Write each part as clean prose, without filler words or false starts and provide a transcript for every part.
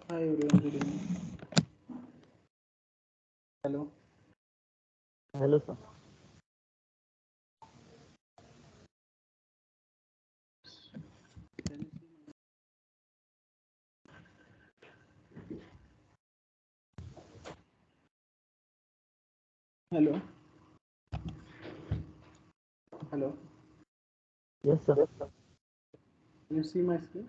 Hi everyone, good evening. Hello. Hello, sir. Can you see Hello. Hello. Yes, sir. Can you see my screen?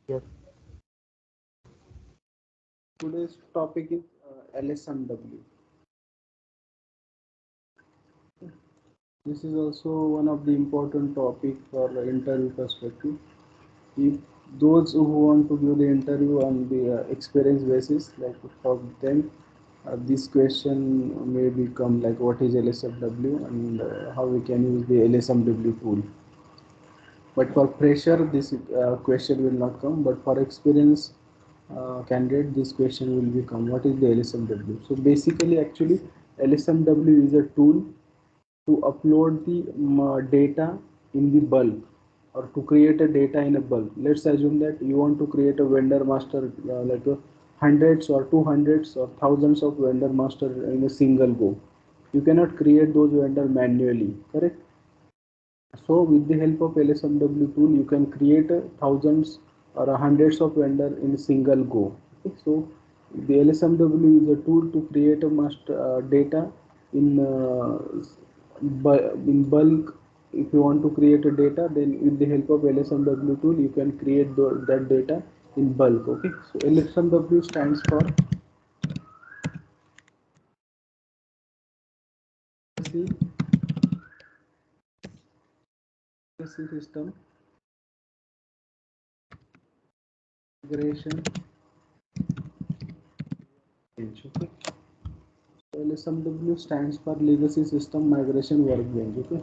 Yes. Today's topic is LSMW. This is also one of the important topic for the interview perspective. If those who want to give the interview on the experience basis, like for them, this question may become like what is LSMW and how we can use the LSMW tool. But for fresher, this question will not come. But for experienced candidate, this question will become what is the LSMW. So basically, actually, LSMW is a tool to upload the data in the bulk or to create a data in a bulk. Let's assume that you want to create a vendor master like hundreds or two hundreds or thousands of vendor master in a single go. You cannot create those vendor manually, correct? So with the help of LSMW tool, you can create thousands or hundreds of vendor in a single go. Okay? So the LSMW is a tool to create a master data in in bulk. If you want to create a data, then with the help of LSMW tool, you can create that data in bulk. Okay. So LSMW stands for legacy system migration. Okay. LSMW stands for Legacy System Migration Workbench. Okay.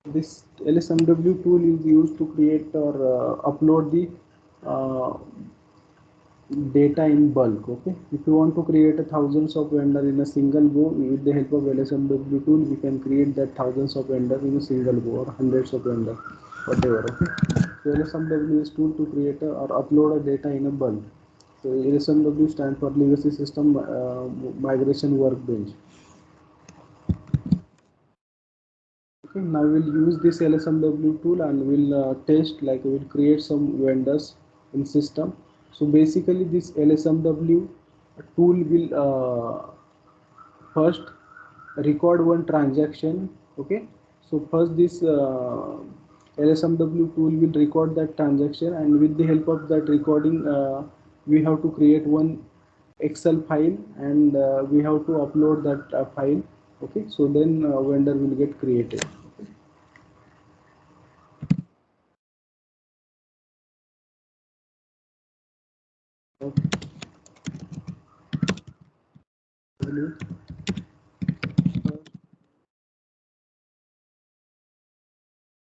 This LSMW tool is used to create or upload the uh, data in bulk. Okay. If you want to create a thousands of vendor in a single go, with the help of LSMW tool, we can create that thousands of vendor in a single go or hundreds of vendor, whatever. Okay. So LSMW is tool to create or upload a data in a bulk. So LSMW stands for Legacy System Migration Workbench. Okay, now we'll use this LSMW tool and we'll test, like we'll create some vendors in system. So basically this LSMW tool will first record one transaction. Okay, so first this LSMW tool will record that transaction, and with the help of that recording we have to create one Excel file, and we have to upload that file. Okay, so then vendor will get created. Okay.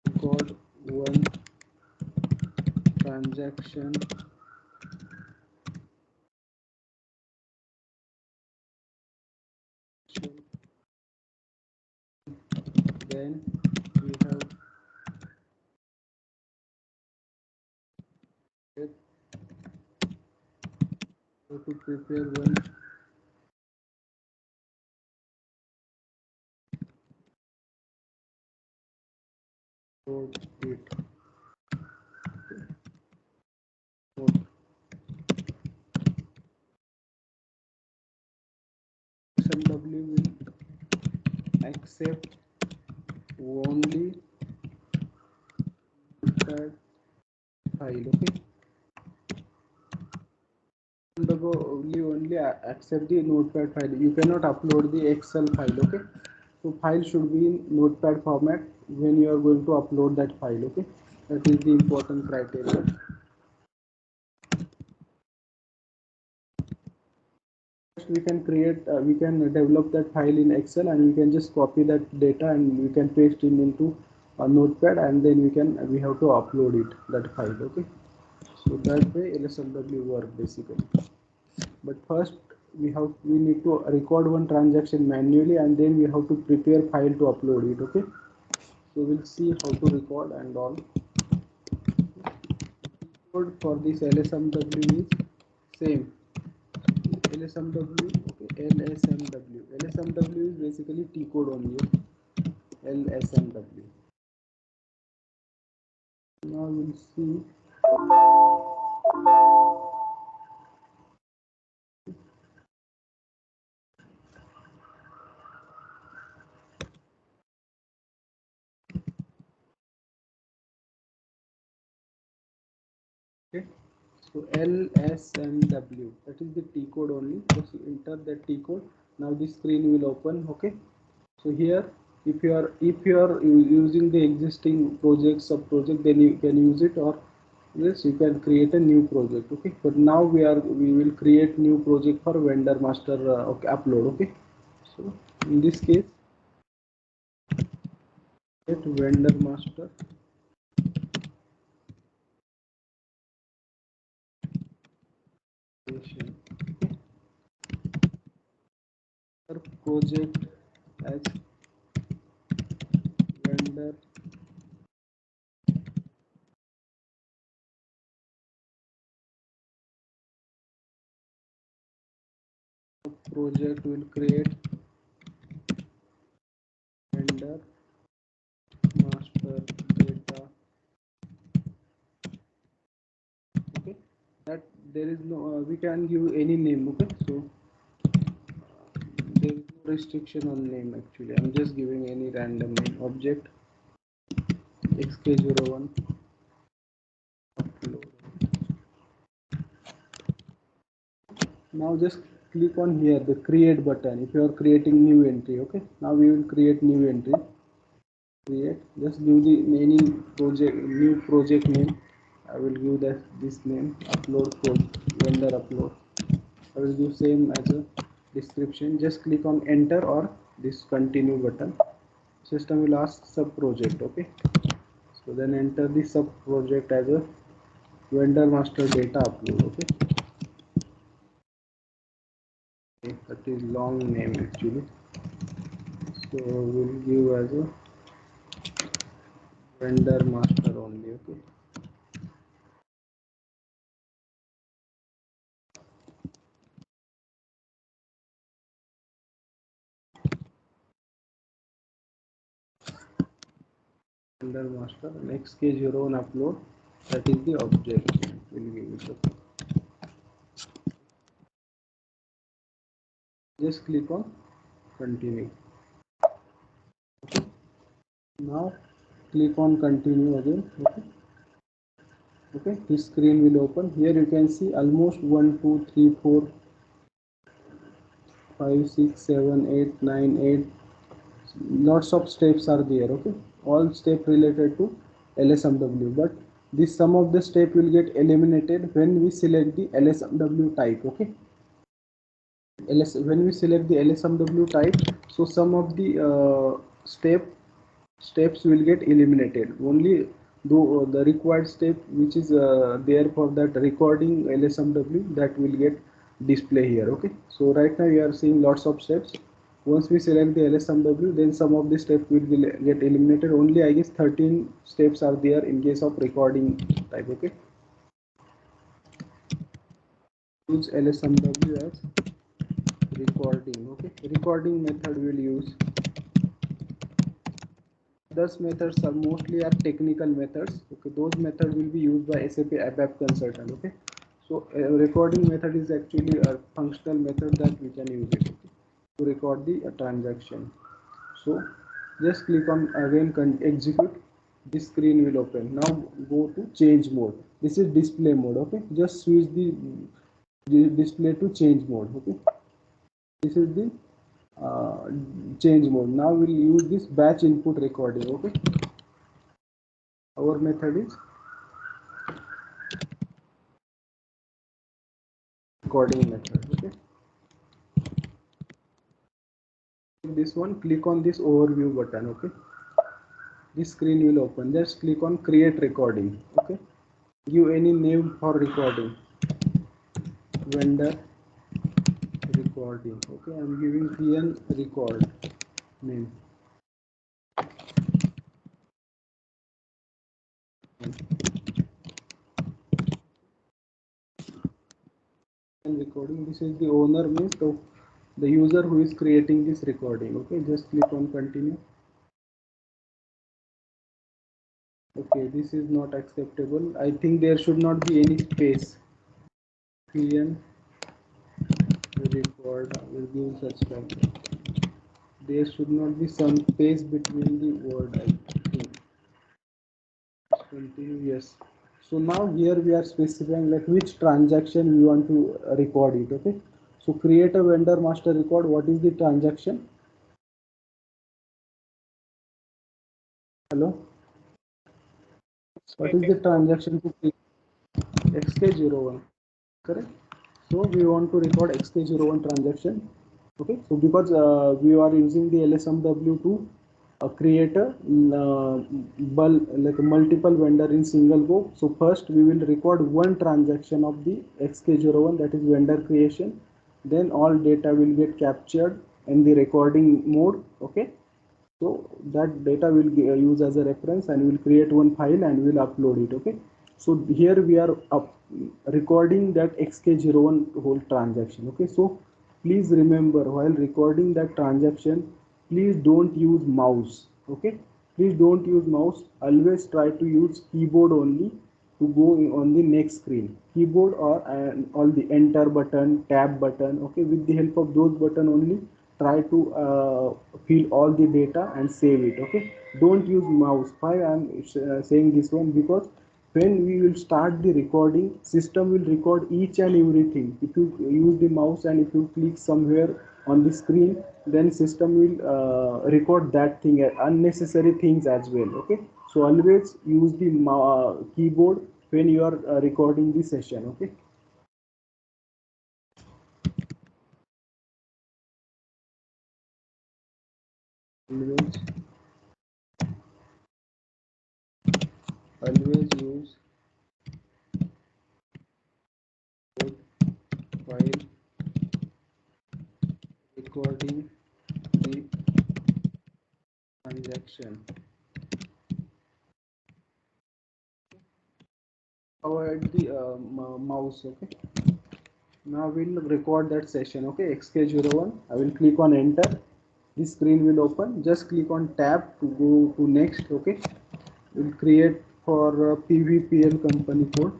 Record one transaction, then we have to prepare one code it code SMW will accept only notepad file. Okay, only accept the notepad file. You cannot upload the Excel file. Okay, so file should be in notepad format when you are going to upload that file. Okay, that is the important criteria. We can create we can develop that file in Excel, and we can just copy that data and we can paste it into a notepad, and then we have to upload it, that file. Okay, so that way LSMW work basically. But first we need to record one transaction manually, and then we have to prepare file to upload it. Okay, so we'll see how to record and all. Code for this LSMW is same. LSMW, okay, LSMW is basically T code only. LSMW. Now we'll see. Okay, so LSMW, that is the T code only. Just enter that T code. Now this screen will open. Okay, so here, if you are using the existing project, sub project, then you can use it, or yes, you can create a new project. Okay, but now we will create new project for vendor master, okay, upload. Okay, so in this case, get vendor master creation. Project as vendor project will create vendor master data. Okay, that there is no we can give any name. Okay, so there is no restriction on name. Actually, I'm just giving any random name. Object xk01 upload. Now just click on here the create button if you are creating new entry. Okay, now we will create new entry. Create, just give the any project, new project name. I will give that this name, upload code, vendor upload. I will give same as a description. Just click on enter or this continue button. System will ask sub project. Okay, so then enter the sub project as a vendor master data upload. Okay, that is long name actually, so we'll give as a vendor master only. Okay, vendor master, next case your own upload, that is the object. We'll give it. Okay, just click on continue. Okay, now click on continue again. Okay, okay, this screen will open. Here you can see almost 1 2 3 4 5 6 7 8 9 8 lots of steps are there. Okay, all step related to LSMW, but this some of the step will get eliminated when we select the LSMW type. Okay, when we select the LSMW type, so some of the steps will get eliminated. Only though the required step which is there for that recording LSMW, that will get display here. Okay, so right now you are seeing lots of steps. Once we select the LSMW, then some of the steps will get eliminated. Only I guess 13 steps are there in case of recording type. Okay, use LSMW as recording. Okay, recording method will use. Those methods are mostly are technical methods. Okay, those methods will be used by SAP ABAP consultant. Okay, so a recording method is actually a functional method that we can use it, okay, to record the transaction. So just click on again execute. This screen will open. Now go to change mode. This is display mode. Okay, just switch the display to change mode. Okay, this is the uh, change mode. Now we'll use this batch input recording. Okay, our method is recording method. Okay, this one, click on this overview button. Okay, this screen will open. Just click on create recording. Okay, give any name for recording, vendor recording. Okay, I'm giving PN record name. And recording. This is the owner means the user who is creating this recording. Okay, just click on continue. Okay, this is not acceptable. I think there should not be any space. PN record. I will give such time. There should not be some space between the word. I think. Continue. Yes. So now here we are specifying like which transaction we want to record it. Okay. So create a vendor master record. What is the transaction? Hello. What is the transaction to XK01? Correct. So we want to record XK01 transaction. Okay. So because we are using the LSMW to create a like a multiple vendor in single go. So first we will record one transaction of the XK01, that is vendor creation. Then all data will get captured in the recording mode. Okay. So that data will use as a reference, and we'll create one file and we'll upload it. Okay. So here we are recording that XK01 whole transaction. Okay. So please remember, while recording that transaction, please don't use mouse. Okay. Please don't use mouse. Always try to use keyboard only to go on the next screen. Keyboard or all the enter button, tab button. Okay. With the help of those button only, try to fill all the data and save it. Okay. Don't use mouse. Why I'm saying this one? Because when we will start the recording, system will record each and everything. If you use the mouse and if you click somewhere on the screen, then system will record that thing, unnecessary things as well. Okay. So always use the keyboard when you are recording the session. Okay. Always always use code while recording the transaction. Avoid the mouse. Okay. Now we'll record that session. Okay. XK01. I will click on enter. This screen will open. Just click on tab to go to next. Okay. We'll create for PVPL company code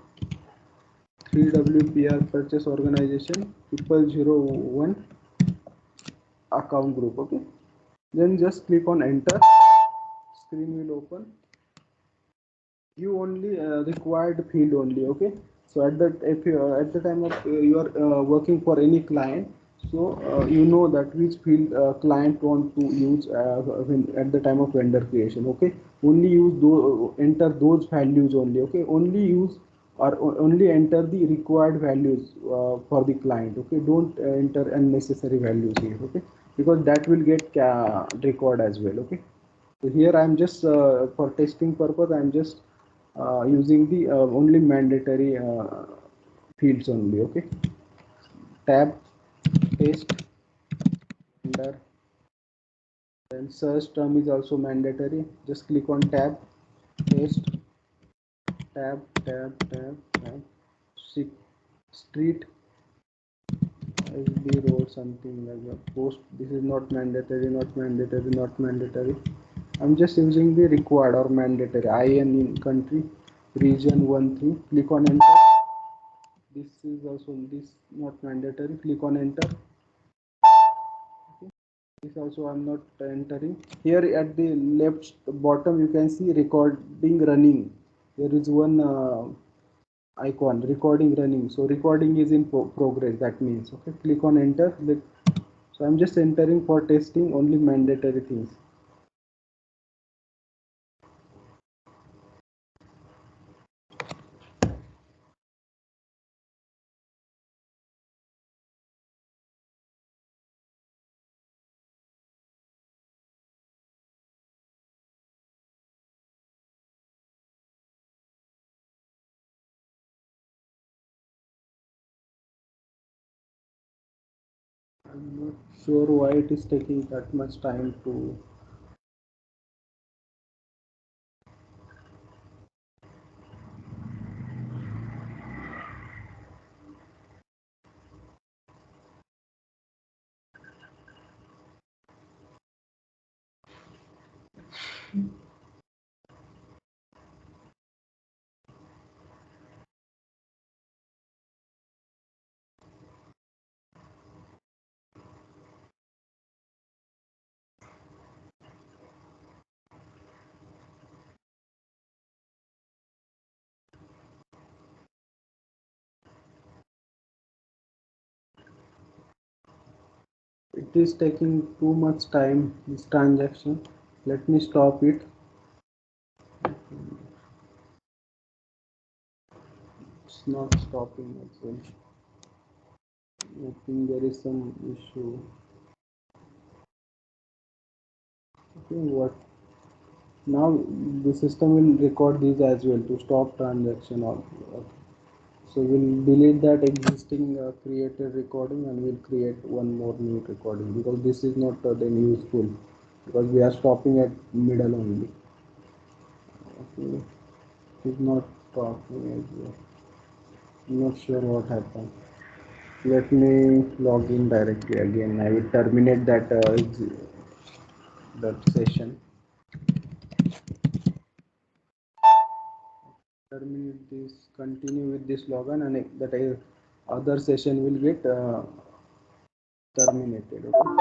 3WPR purchase organization 0001 account group. Okay. Then just click on enter. Screen will open. You only required field only. Okay. So at that, if you at the time of you are working for any client, so you know that which field client want to use at the time of vendor creation. Okay. Only use those, enter those values only. Okay. Only use or only enter the required values for the client. Okay. Don't enter unnecessary values here. Okay. Because that will get record as well. Okay. So here I'm just for testing purpose, I'm just using the only mandatory fields only. Okay. Tab, paste, enter. Then search term is also mandatory. Just click on tab, paste, tab. See, street, SB road, something like that. Post. This is not mandatory, not mandatory, not mandatory. I'm just using the required or mandatory. IN in country, region 1 3. Click on enter. This is also this not mandatory. Click on enter. Okay. This also I'm not entering. Here at the left bottom you can see recording running. There is one icon, recording running. So recording is in progress. That means okay. Click on enter. So I'm just entering for testing only mandatory things. I'm not sure why it is taking that much time to. It is taking too much time, this transaction. Let me stop it. It's not stopping as well. I think there is some issue. Okay, what now? The system will record these as well to stop transaction. Okay. So we'll delete that existing created recording and we'll create one more new recording because this is not then useful because we are stopping at middle only. Okay, it's not talking as well. I'm not sure what happened. Let me log in directly again. I will terminate that session. Terminate this. Continue with this login, and that other session will get terminated. Okay.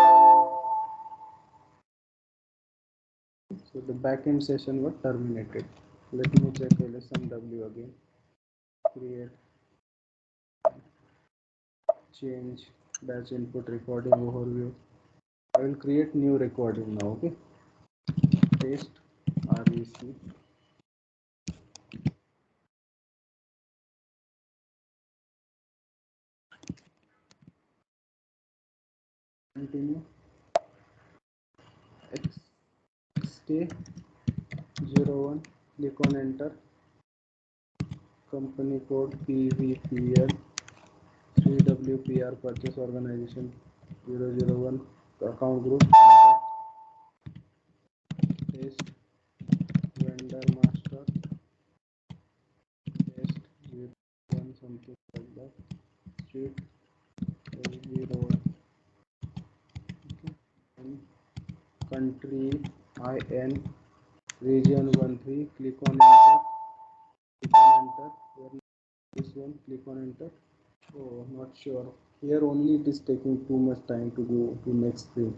So the backend session was terminated. Let me check LSMW again. Create, change, batch input recording overview. I will create new recording now. Okay. Paste REC. Continue. XT 01. Click on enter. Company code PVPL 3WPR purchase organization 001 account group paste vendor master paste 01 something like that street 01 and country IN region 13 click on enter here this one click on enter. Oh, not sure. Here only it is taking too much time to go to next screen.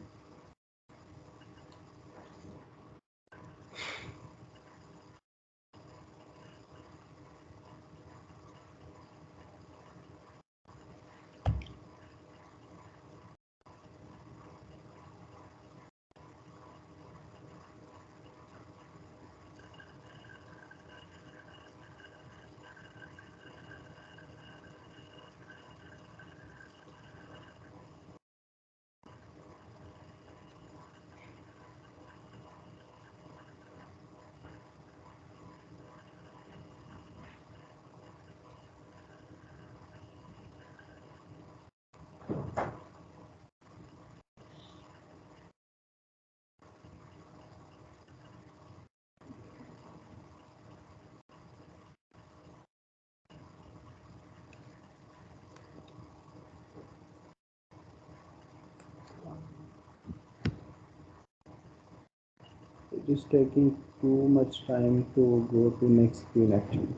It is taking too much time to go to next screen actually.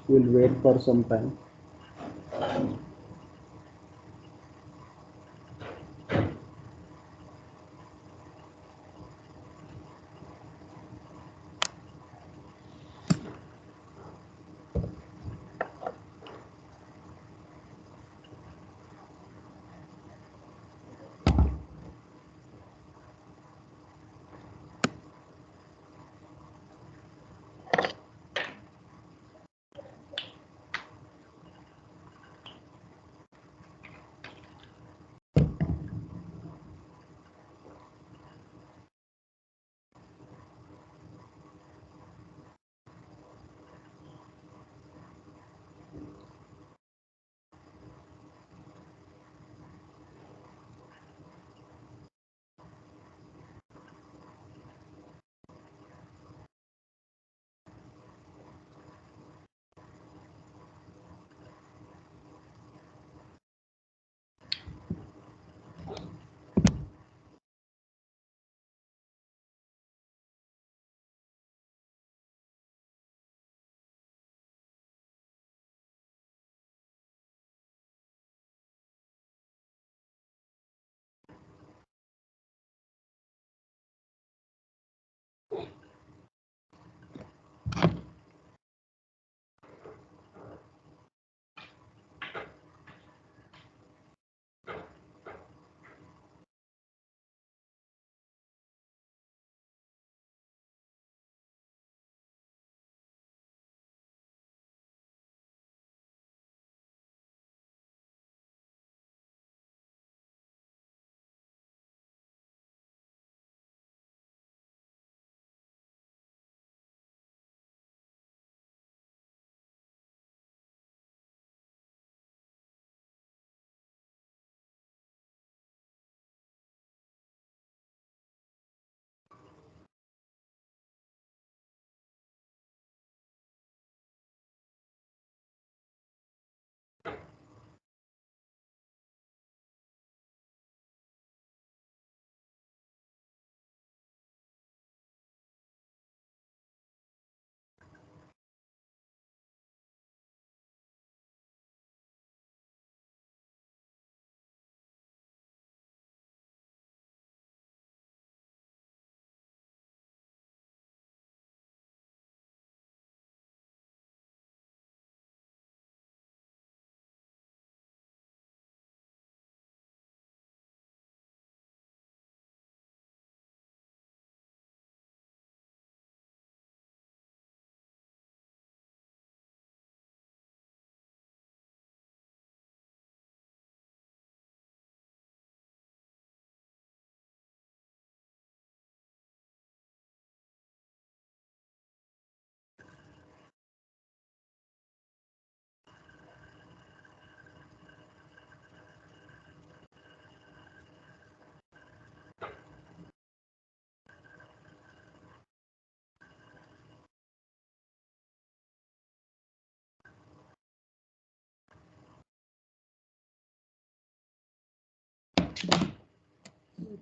We'll wait for some time.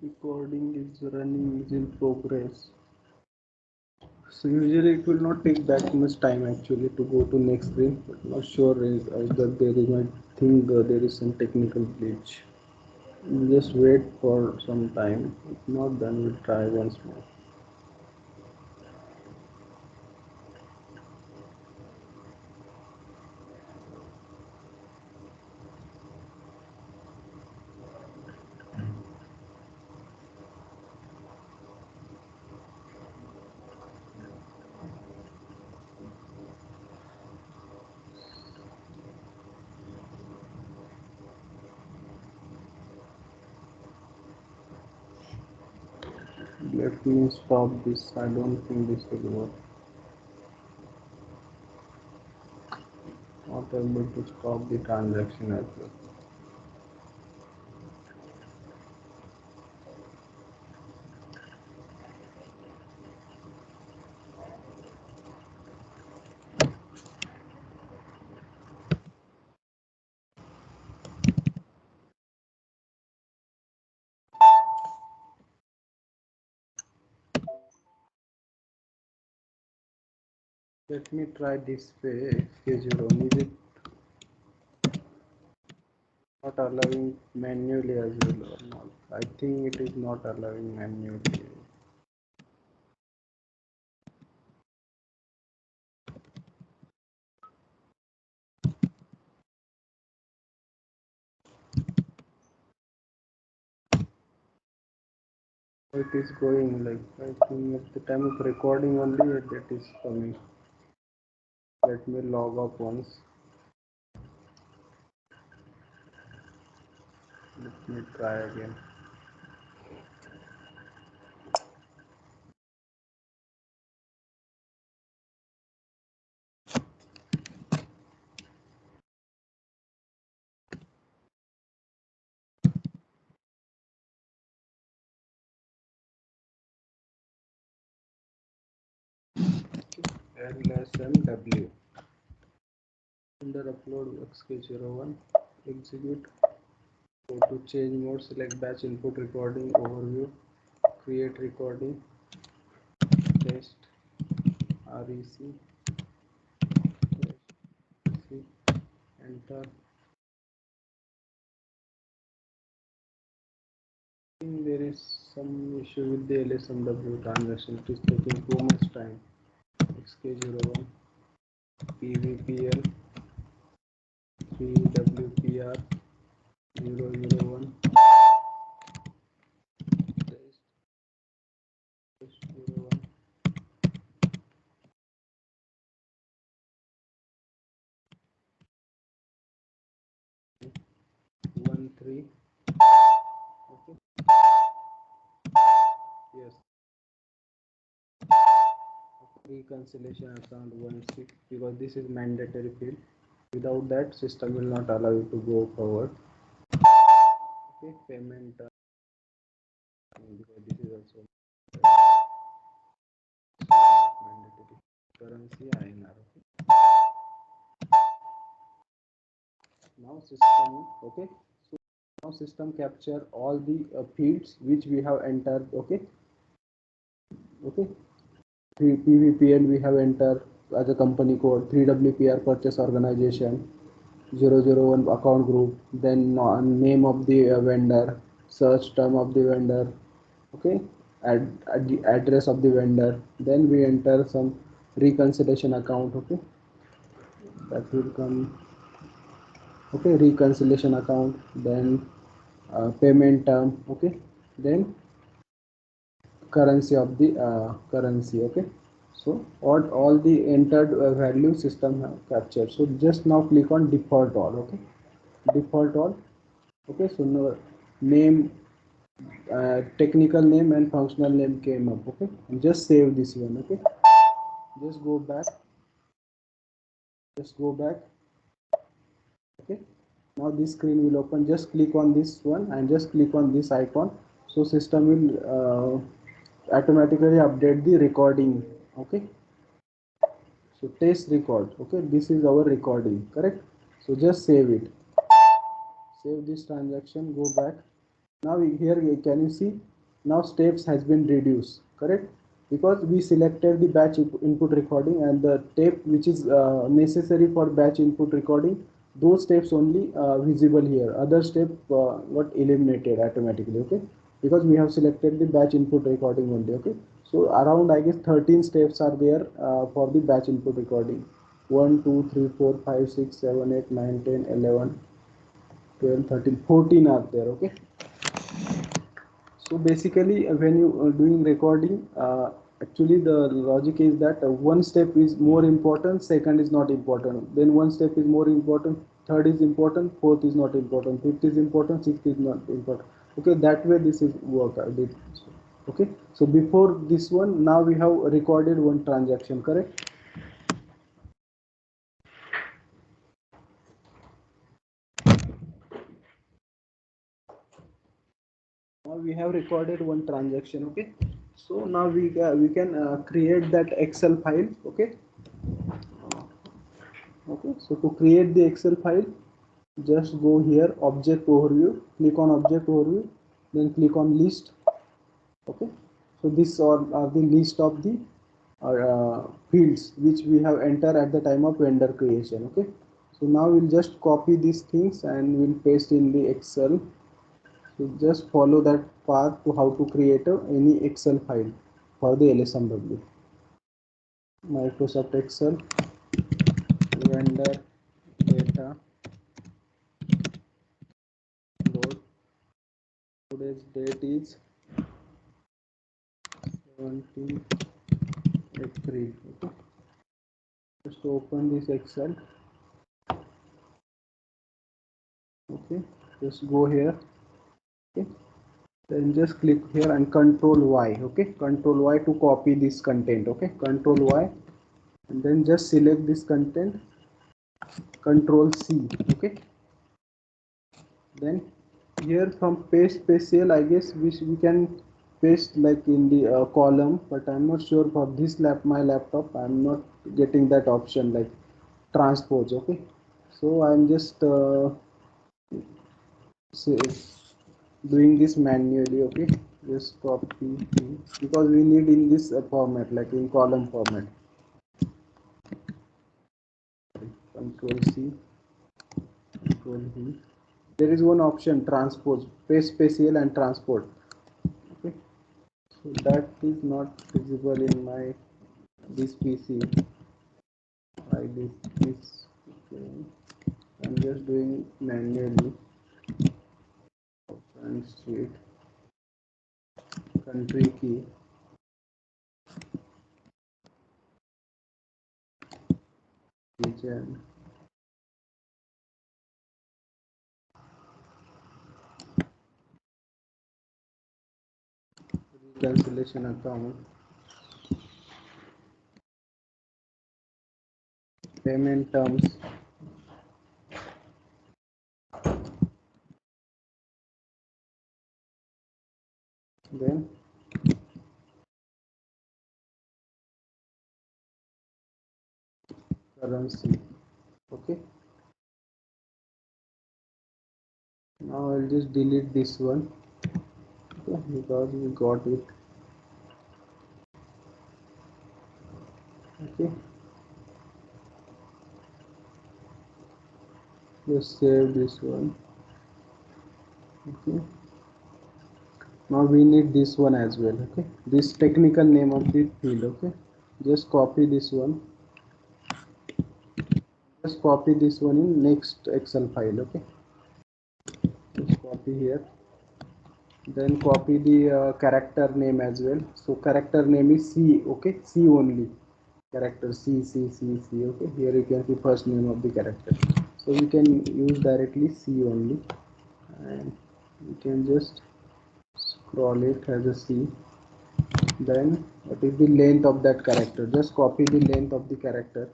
Recording is running, is in progress. So usually it will not take that much time actually to go to next screen. But not sure that there is, I think there is some technical glitch. Just wait for some time. If not, then we'll try once more. Let me stop this. I don't think this will work. Not able to stop the transaction as well. Let me try this way. Schedule on. Is it not allowing manually as well or not? I think it is not allowing manually. It is going like I think at the time of recording only that is coming. Let me log off once. Let me try again. Lsmw. Under upload xk01. Execute. Go to change mode. Select batch input recording overview. Create recording. Test. REC. Enter. I think there is some issue with the LSMW transaction. It is taking too much time. XK01 PVPL 3WPR 001 test 01 13. Okay. Yes. Reconciliation account 16 because this is mandatory field. Without that, system will not allow you to go forward. Okay. Payment because this is also mandatory. Currency INR. Okay. Now system. Okay. So now system capture all the fields which we have entered. Okay. Okay. PVPN we have entered as a company code, 3WPR purchase organization, 001 account group, then name of the vendor, search term of the vendor, okay, the address of the vendor, then we enter some reconciliation account, okay, that will come, okay, reconciliation account, then payment term, okay, then currency of the currency, okay. So all the entered value system have captured. So just now click on default all, okay, default all, okay. So now name, technical name and functional name came up, okay, and just save this one, okay. Just go back, just go back, okay. Now this screen will open. Just click on this one and just click on this icon, so system will automatically update the recording, okay. So test record, okay, this is our recording, correct. So just save it, save this transaction, go back. Now here can you see now steps has been reduced, correct? Because we selected the batch input recording, and the tape which is necessary for batch input recording, those steps only visible here, other step got eliminated automatically, okay? Because we have selected the batch input recording only, okay? So around, I guess, 13 steps are there for the batch input recording. 1 2 3 4 5 6 7 8 9 10 11 12 13 14 are there, okay? So basically, when you are doing recording, actually the logic is that one step is more important, second is not important. Then one step is more important, third is important, fourth is not important, fifth is important, sixth is not important. Okay, that way this is work I did. Okay, so before this one, now we have recorded one transaction, correct? Now we have recorded one transaction. Okay, so now we can create that Excel file. Okay. Okay, so to create the Excel file, just go here, object overview, click on object overview, then click on list. Okay, so this are the list of the fields which we have entered at the time of vendor creation. Okay, so now we'll just copy these things and we'll paste in the Excel. So just follow that path to how to create any Excel file for the LSMW. Microsoft Excel, vendor data, load. Today's date is 17/3. Okay, just open this Excel. Okay, just go here. Okay, then just click here and control Y. Okay, control Y to copy this content. Okay, control Y, and then just select this content, control C. Okay, then here from paste spatial, I guess we can paste like in the column, but I'm not sure for this my laptop I'm not getting that option like transpose. Okay, so I'm just doing this manually. Okay, just copy because we need in this format, like in column format. Control C, control V. There is one option, transpose, paste spatial and transport. Okay, so that is not visible in my this PC. Like this. Okay, I'm just doing manually. And street, country key, region, cancellation account, payment terms, then currency. Okay, now I'll just delete this one. Okay, because we got it. Okay, just save this one. Okay, now we need this one as well. Okay, this technical name of the field. Okay, just copy this one, just copy this one in next Excel file. Okay, just copy here, then copy the character name as well. So character name is C. Okay, C only, character C C C C. Okay, here you can see first name of the character, so we can use directly C only, and you can just scroll it as a C. Then what is the length of that character? Just copy the length of the character,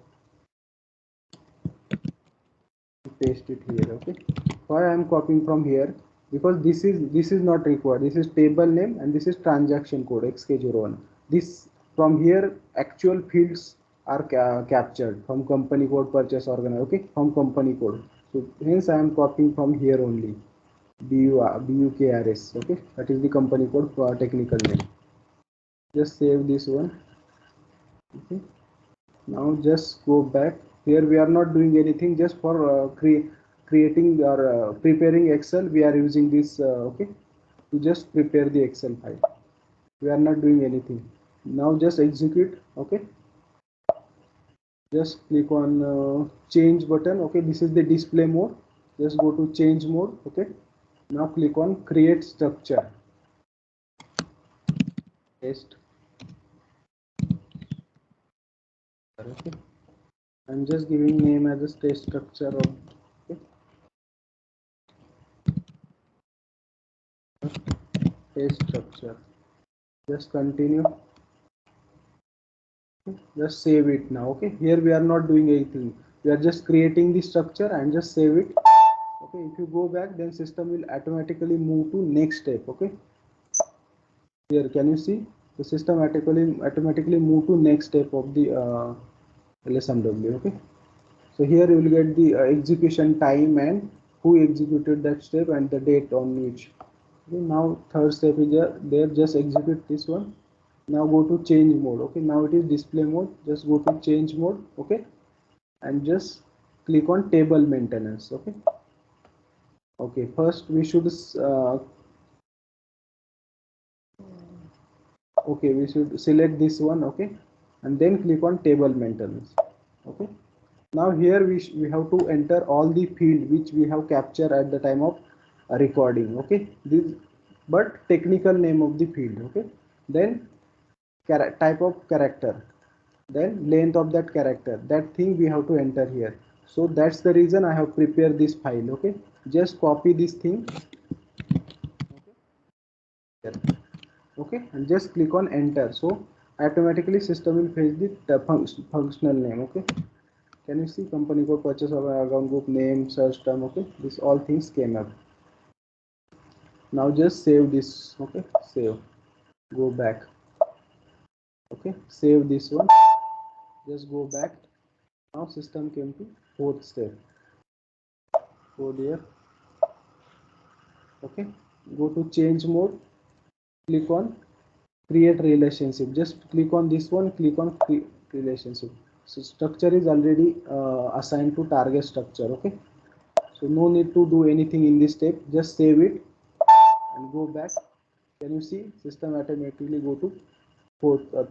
paste it here. Okay, why I am copying from here? Because this is not required. This is table name and this is transaction code xk01. This from here actual fields are captured from company code, purchase order. Okay, from company code, so hence I am copying from here only. BUKRS. Okay, that is the company code for technical name. Just save this one. Okay, now just go back. Here we are not doing anything, just for creating or preparing Excel. We are using this. Okay, to just prepare the Excel file. We are not doing anything. Now just execute. Okay, just click on change button. Okay, this is the display mode. Just go to change mode. Okay, now click on create structure. Test. Okay, I'm just giving name as a test structure of. Okay, test structure. Just continue. Just save it now. Okay, here we are not doing anything. We are just creating the structure and just save it. Okay, if you go back, then system will automatically move to next step. Okay, here can you see the system automatically move to next step of the LSMW. Okay, so here you will get the execution time and who executed that step and the date on each. Okay, now third step is there. Just execute this one. Now go to change mode. Okay, now it is display mode. Just go to change mode. Okay, and just click on table maintenance. Okay, okay, first we should okay, we should select this one. Okay, and then click on table maintenance. Okay, now here we have to enter all the field which we have captured at the time of recording. Okay, this but technical name of the field. Okay, then type of character, then length of that character, that thing we have to enter here. So that's the reason I have prepared this file. Okay, just copy this thing. Okay, and just click on enter. So automatically system will fetch the functional name. Okay, can you see company code, purchase order, account group name, search term. Okay, this all things came up. Now just save this. Okay, save, go back. Okay, save this one, just go back. Now system came to fourth step. Go there. Okay, go to change mode, click on create relationship. Just click on this one, click on create relationship. So structure is already assigned to target structure. Okay, so no need to do anything in this step. Just save it and go back. Can you see system automatically go to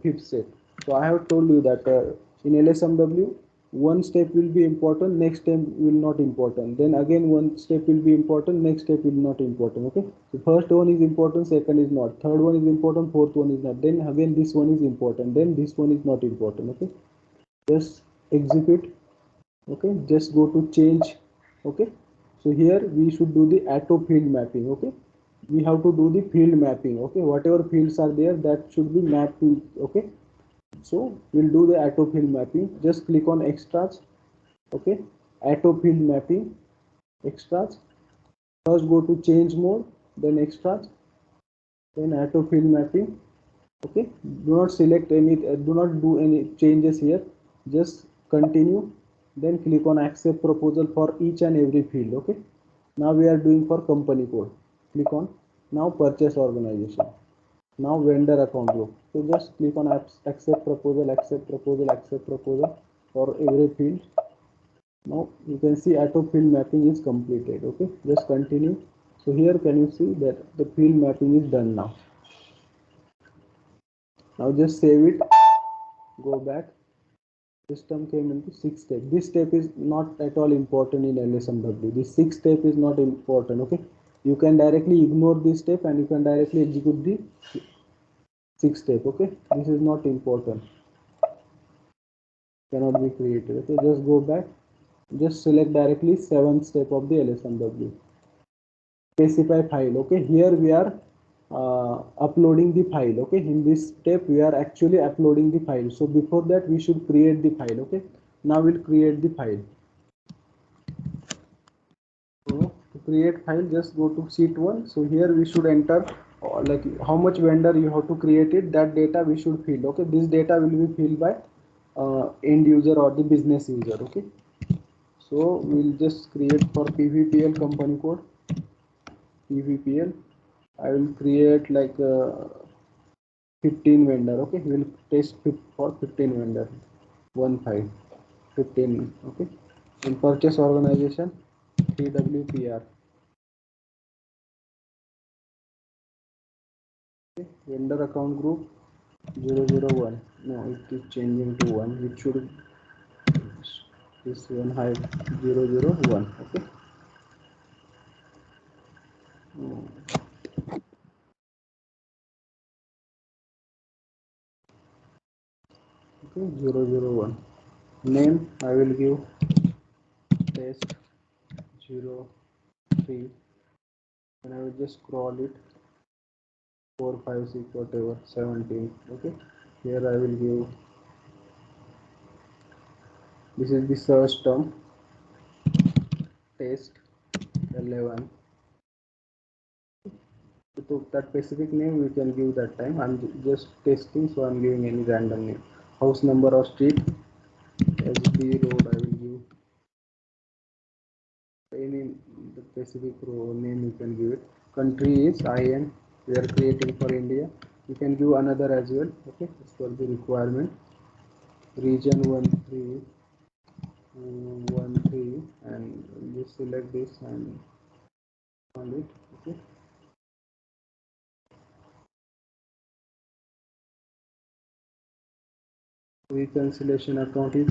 fifth step? So I have told you that in LSMW one step will be important, next step will not important, then again one step will be important, next step will not important. Okay, so first one is important, second is not, third one is important, fourth one is not, then again this one is important, then this one is not important. Okay, just execute. Okay, just go to change. Okay, so here we should do the auto field mapping. Okay, we have to do the field mapping. Okay, whatever fields are there, that should be mapped to. Okay, so we'll do the auto field mapping. Just click on extras. Okay, auto field mapping, extras. First go to change mode, then extras, then auto field mapping. Okay, do not select any, do not do any changes here, just continue, then click on accept proposal for each and every field. Okay, now we are doing for company code. Click on now purchase organization, now vendor account group. So just click on accept proposal, accept proposal, accept proposal for every field. Now you can see auto field mapping is completed. Okay, just continue. So here can you see that the field mapping is done now. Now just save it, go back. System came into sixth step. This step is not at all important in LSMW. This sixth step is not important. Okay, you can directly ignore this step and you can directly execute the sixth step. Okay, this is not important, cannot be created. Okay, just go back, just select directly seventh step of the LSMW. Specify file. Okay, here we are uploading the file. Okay, in this step we are actually uploading the file. So before that we should create the file. Okay, now we'll create the file. So to create file, just go to sheet 1. So here we should enter like how much vendor you have to create it, that data we should fill. Okay, this data will be filled by end user or the business user. Okay, so we'll just create for PVPL company code. evpl. I will create like 15 vendor. Okay, we will test for 15 vendor, one file, 15. Okay, in purchase organization, twpr. Okay. Vendor account group 001. No, it is changing to 1. It should this one have 001. Okay. Mm, okay, 001. Name I will give test 03, and I will just scroll it 4, 5, 6, whatever 17. Okay. Here I will give, this is the search term, test 11. To that specific name we can give that time. I'm just testing, so I'm giving any random name. House number or street, SB road, I will give any the specific name you can give it. Country is IN, we are creating for India. You can give another as well. Okay, as per the requirement. Region 1313, and just select this and on it. Okay, reconciliation account is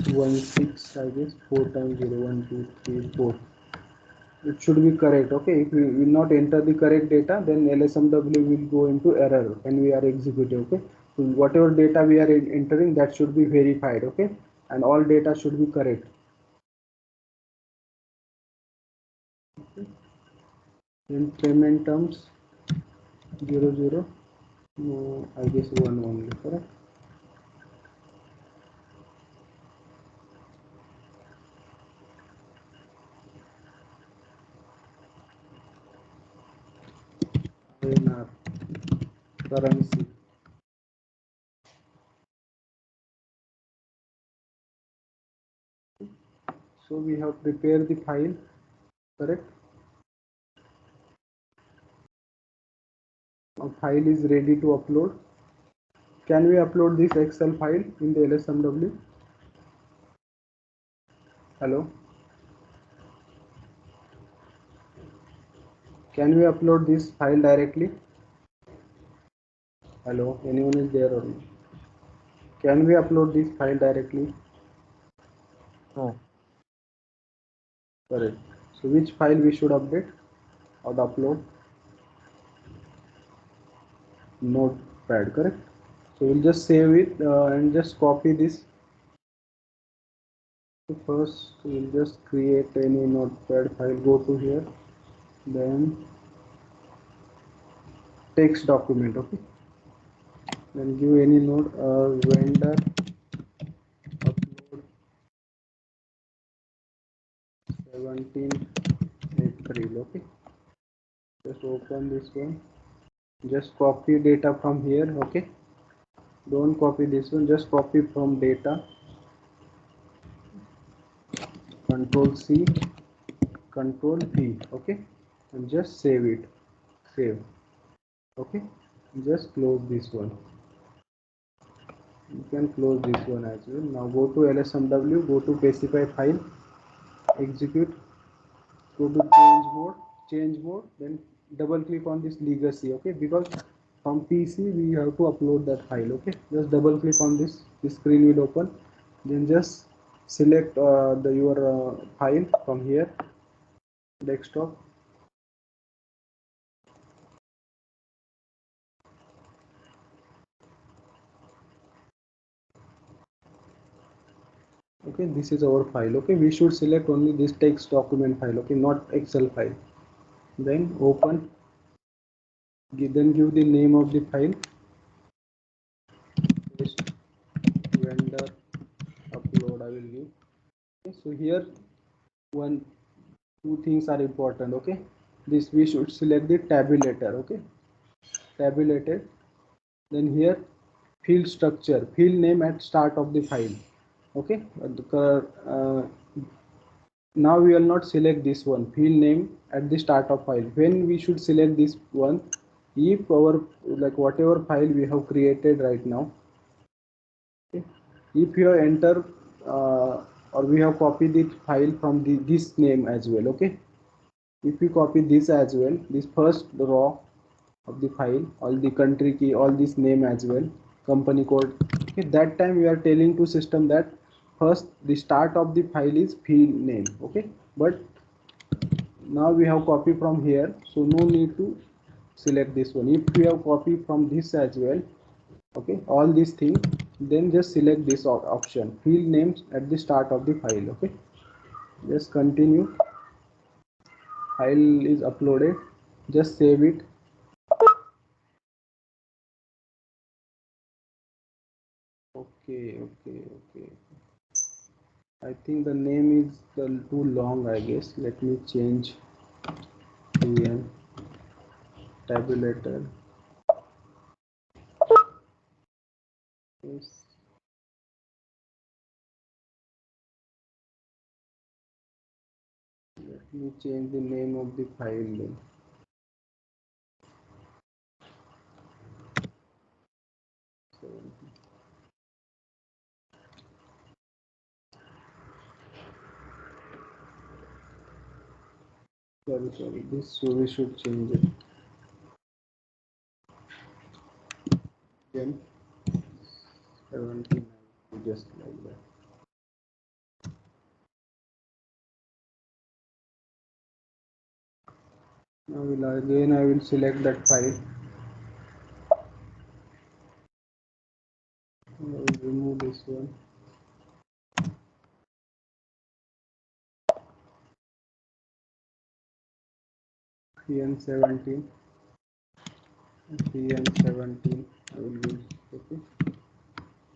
16, I guess, 4 times 0, 1 2 3 4. It should be correct. Okay, if we will not enter the correct data, then lsmw will go into error when we are executing. Okay, so whatever data we are entering, that should be verified. Okay, and all data should be correct. In payment terms, 00, no, I guess 1 only, correct. INR currency. So we have prepared the file, correct. Our file is ready to upload. Can we upload this Excel file in the lsmw? Hello, can we upload this file directly? Hello, anyone is there or no? Can we upload this file directly? No. Correct. So which file we should update or upload? Notepad, correct. So we'll just save it and just copy this. So first we'll just create any notepad file. Go to here, then text document. Okay. Then give any node vendor upload 17 April. Okay. Just open this one. Just copy data from here. Okay. Don't copy this one. Just copy from data. Control C, Control V. Okay. And just save it. Save. Okay. Just close this one. You can close this one as well. Now go to lsmw. Go to specify file. Execute. Go to change mode, then double click on this legacy. Okay, because from PC we have to upload that file. Okay, just double click on this screen will open, then just select the your file from here, desktop. Okay, this is our file. Okay, we should select only this text document file. Okay, not Excel file. Then open, then give the name of the file, paste vendor upload I will give. Okay, so here one two things are important. Okay, this we should select the tabulator. Okay, tabulated. Then here field structure, field name at start of the file. Okay, now we will not select this one field name at the start of file. When we should select this one, if our like whatever file we have created right now, okay, if you have enter or we have copied the file from this name as well. Okay, if we copy this as well, this first row of the file, all the country key, all this name as well, company code, okay, that time we are telling to system that first the start of the file is field name. Okay, but now we have copy from here, so no need to select this one. If we have copy from this as well, okay, all these things, then just select this option field names at the start of the file. Okay, just continue. File is uploaded, just save it. Okay. I think the name is too long, I guess. Let me change the tabulator. Yes. Let me change the name of the file then. So, sorry. This so we should change it. Then 17, just like that. Now I will select that file. I will remove this one. PN17. PN17. I will use. Okay.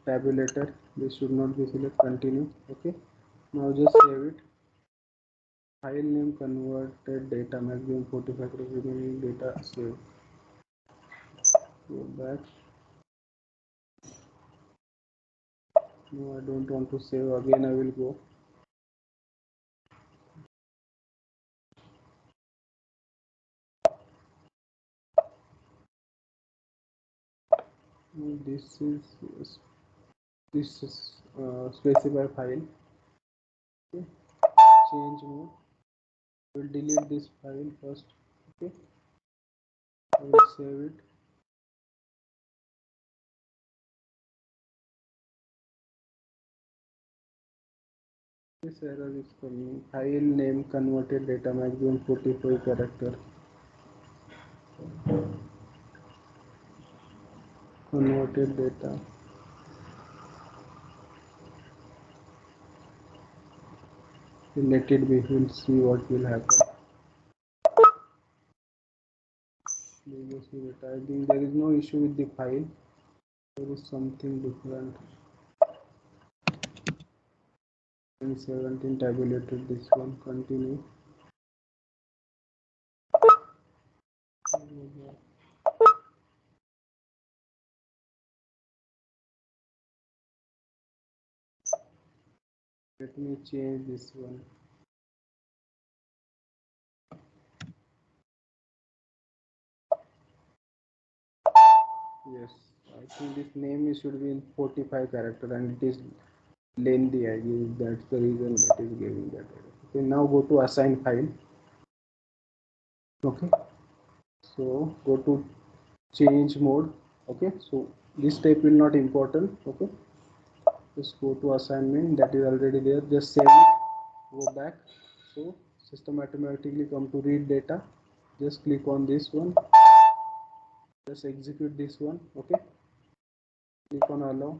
Tabulator. This should not be selected. Continue. Okay. Now just save it. File name converted data maximum 45 remaining data save. Go back. No, I don't want to save again. I will go. No, this is specify file. Okay. Change mode. I will delete this file first. Okay. I will save it. This error is coming. File name converted data maximum 45 character. Converted data. Let it be. We'll see what will happen. Previously data. I think there is no issue with the file. There is something different. In 17 tabulated this one. Continue. Let me change this one. Yes, I think this name should be in 45 character and it is lengthy. I guess that's the reason it is giving that error. Okay, now go to assign file. Okay, so go to change mode. Okay, so this step will not important. Okay, just go to assignment, that is already there. Just save it. Go back. So system automatically come to read data. Just click on this one. Just execute this one. Okay, click on allow.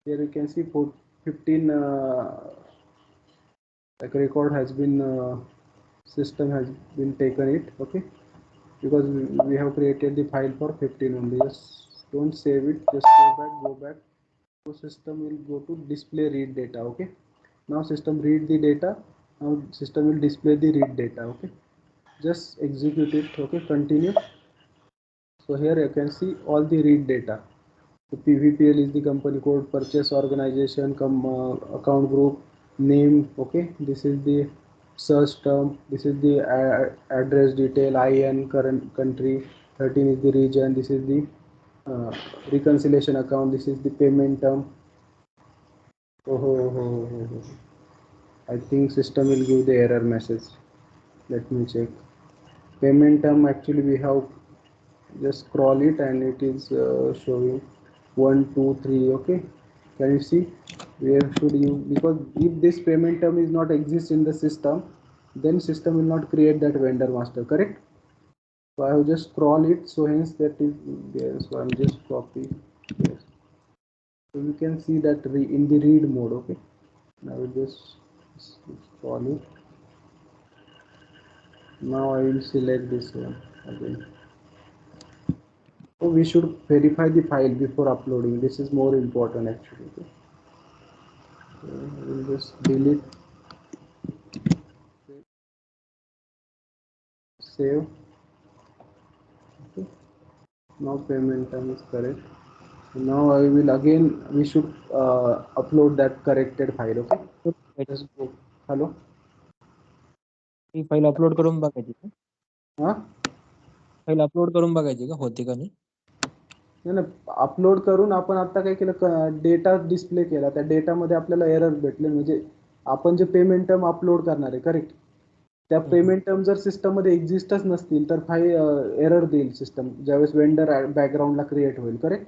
Here you can see 15 like record has been system has been taken it. Okay, because we have created the file for 15 only. Just don't save it, just go back. So system will go to display read data. Okay, now system read the data. Now system will display the read data. Okay, just execute it. Okay, continue. So here you can see all the read data. The PVPL is the company code, purchase organization, account group, name. Okay, this is the search term. This is the address detail, IN, current country. 13 is the region. This is the reconciliation account. This is the payment term. Oh. I think system will give the error message. Let me check. Payment term, actually we have just scroll it and it is showing 1 2 3. Okay, can you see where should you, because if this payment term is not exist in the system, then system will not create that vendor master, correct? So I have just scroll it, so hence that is there, so I'm just copy. Yes, so you can see that in the read mode. Okay, I will just scroll it. Now I will select this one again. So we should verify the file before uploading. This is more important actually. Okay? So we'll just delete, save. Okay. Now payment term is correct. So now I will again, we should upload that corrected file. Okay. Just go. Hello. ती file upload करून बघायची का? हा, file upload करून बघायची का होते का नाही? नाही अपलोड करून आपण आता काय केलं, डेटा डिस्प्ले केला. त्या डेटामध्ये आपल्याला एरर भेटले, म्हणजे आपण जे पेमेंट टर्म अपलोड करणार आहे, करेक्ट, त्या पेमेंट टर्म जर सिस्टम मध्ये एक्झिस्टच नसतील तर फाईल एरर देईल सिस्टम, ज्यावेळेस वेंडर बॅकग्राऊंडला क्रिएट होईल, करेक्ट.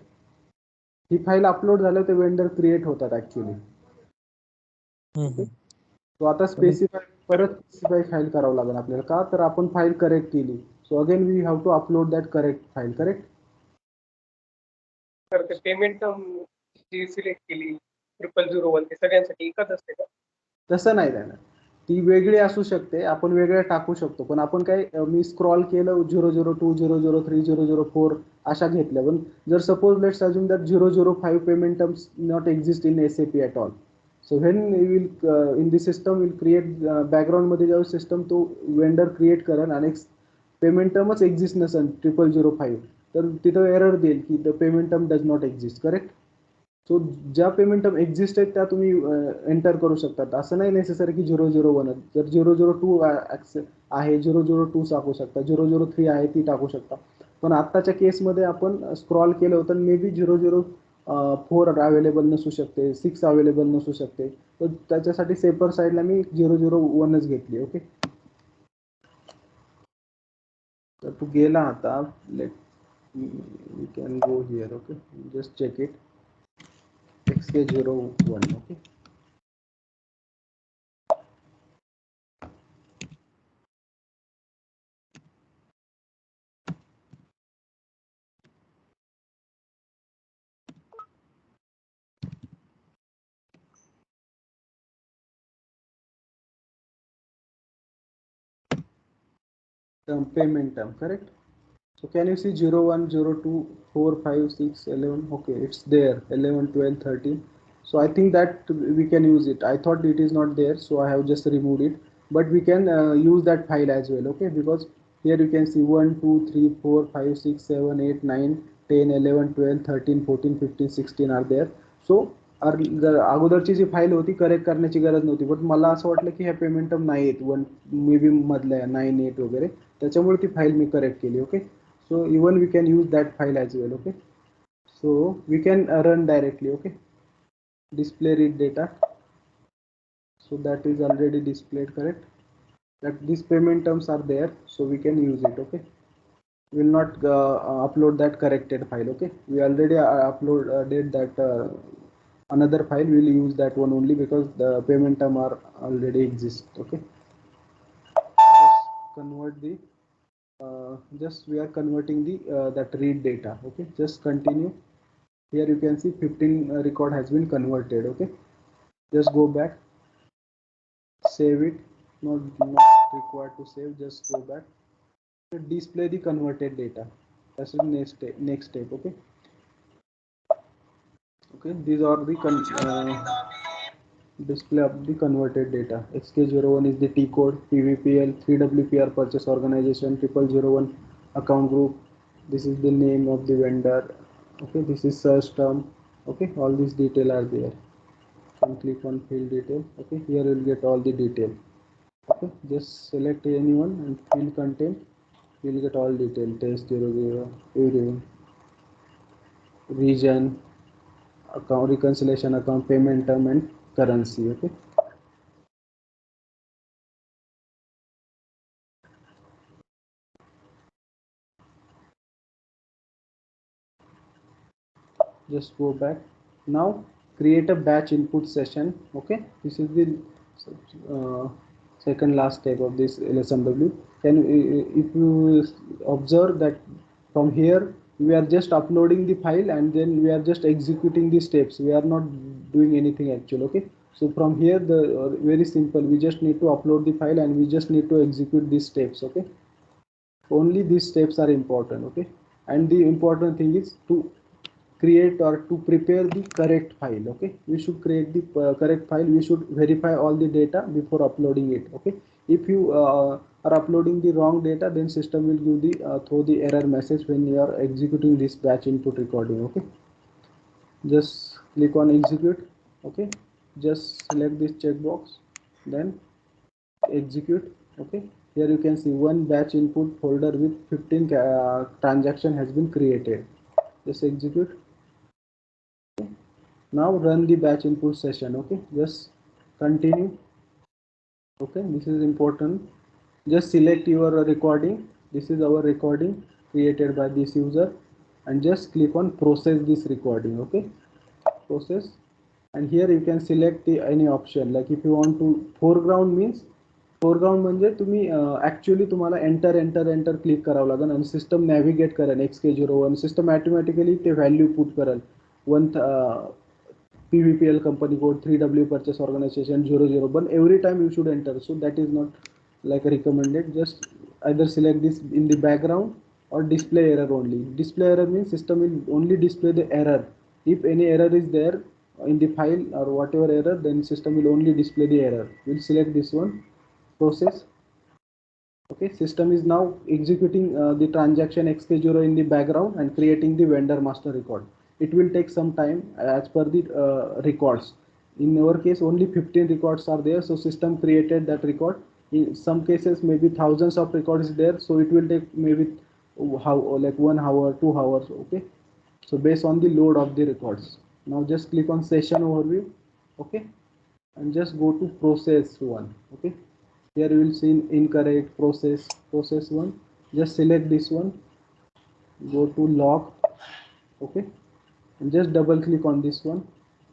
ही फाईल अपलोड झालं ते वेंडर क्रिएट होतात ऍक्च्युली. तो आता स्पेसिफाय, परत स्पेसिफाय फाईल करावं लागेल आपल्याला, का तर आपण फाईल करेक्ट केली. So again we have to upload that correct file, correct. तर ते पेमेंट जी सिलेक्ट केली 0001 ते सगळ्यांसाठी एकच असते का? तसं नाही जाणार, ती वेगळी असू शकते, आपण वेगळ्या टाकू शकतो. पण आपण काय, मी स्क्रॉल केलं 002 003 004 अशा घेतल्या. पण जर suppose let's assume that 005 payment terms not exist in SAP at all. So when will in the system will create, बॅकग्राऊंडमध्ये ज्यावेळेस सिस्टम तो वेंडर क्रिएट करेल आणि पेमेंट टर्मच एक्झिस्ट नसेल 0005, तर तिथं एरर देईल की the payment term does not exist, correct. So ज्या पेमेंट टर्म एक्झिस्ट आहेत त्या तुम्ही एंटर करू शकतात. असं नाही नेसेसरी की 001. जर 002 आहे, 002 टाकू शकता, 003 आहे ती टाकू शकता. पण आत्ताच्या केसमध्ये आपण स्क्रॉल केलं होतं, मे बी 004 अवेलेबल नसू शकते, 6 अवेलेबल नसू शकते. तर त्याच्यासाठी सेपर साईडला मी 001च घेतली. ओके, तर तू गेला आता, let we can go here. Okay, just check it. XK01. Okay. Payment term, correct. So can you see 01, 02, 4, 5, 6, 11? Okay, it's there, 11, 12, 13. So I think that we can use it. I thought it is not there, so I have just removed it. But we can use that file as well, okay? Because here you can see 1, 2, 3, 4, 5, 6, 7, 8, 9, 10, 11, 12, 13, 14, 15, 16 are there. So अगोदरची जी file होती correct करण्याची गरज नव्हती. But मला असं वाटलं की ह्या पेमेंट टर्म नाही आहेत, 1 मे बी मधल्या 9, 8 वगैरे, त्याच्यामुळे ती फाईल मी करेक्ट केली. Okay, so even we can use that file as well. Okay, so we can run directly. Okay, display read data, so that is already displayed, correct, that these payment terms are there, so we can use it. Okay, we will not upload that corrected file. Okay, we already uploaded that another file. We will use that one only because the payment term are already exist. Okay, just convert the just we are converting the that read data. Okay, just continue. Here you can see 15 record has been converted. Okay, just go back, save it. Not required to save, just go back, display the converted data. That's the next step. Okay, okay, these are the display of the converted data. XK01 is the T code, PVPL, 3WPR purchase organization, 0001 account group. This is the name of the vendor. Okay, this is search term. Okay, all these detail are there. Can click on field detail. Okay, here you will get all the detail. Okay, just select anyone and fill content. You'll get all detail: test 00, area, region, account reconciliation, account payment term, and currency. Okay, just go back. Now create a batch input session. Okay, this is the uh, second last step of this LSMW. If you observe that from here we are just uploading the file and then we are just executing the steps. We are not doing anything actual. Okay, so from here the very simple. We just need to upload the file and we just need to execute these steps. Okay, only these steps are important. Okay, and the important thing is to create or to prepare the correct file. Okay, we should create the correct file. We should verify all the data before uploading it. Okay, if you are uploading the wrong data, then system will give the throw the error message when you are executing this batch input recording. Okay, just click on execute. Okay, just select this checkbox, then execute. Okay, here you can see one batch input folder with 15 transaction has been created. Just execute. Now run the batch input session. Okay, just continue. Okay, this is important. Just select your recording. This is our recording created by this user, and just click on process this recording. Okay, process, and here you can select the any option. Like if you want to foreground means foreground म्हणजे तुम्ही actually तुम्हाला enter click करावं लागेल आणि system navigate करेल XK01 system automatically ते value put करेल one PVPL company code 3W purchase organization 00, but every time you should enter, so that is not like recommended. Just either select this in the background or display error only. Display error means system will only display the error. If any error is there in the file or whatever error, then system will only display the error. We'll select this one, process. Okay, system is now executing the transaction XK0 in the background and creating the vendor master record. It will take some time as per the records. In our case, only 15 records are there, so system created that record. In some cases, maybe thousands of records there, so it will take maybe how like 1 hour, 2 hours. Okay, so based on the load of the records. Now just click on session overview. Okay, and just go to process one. Okay, here you will see incorrect process one. Just select this one, go to log. Okay, and just double click on this one.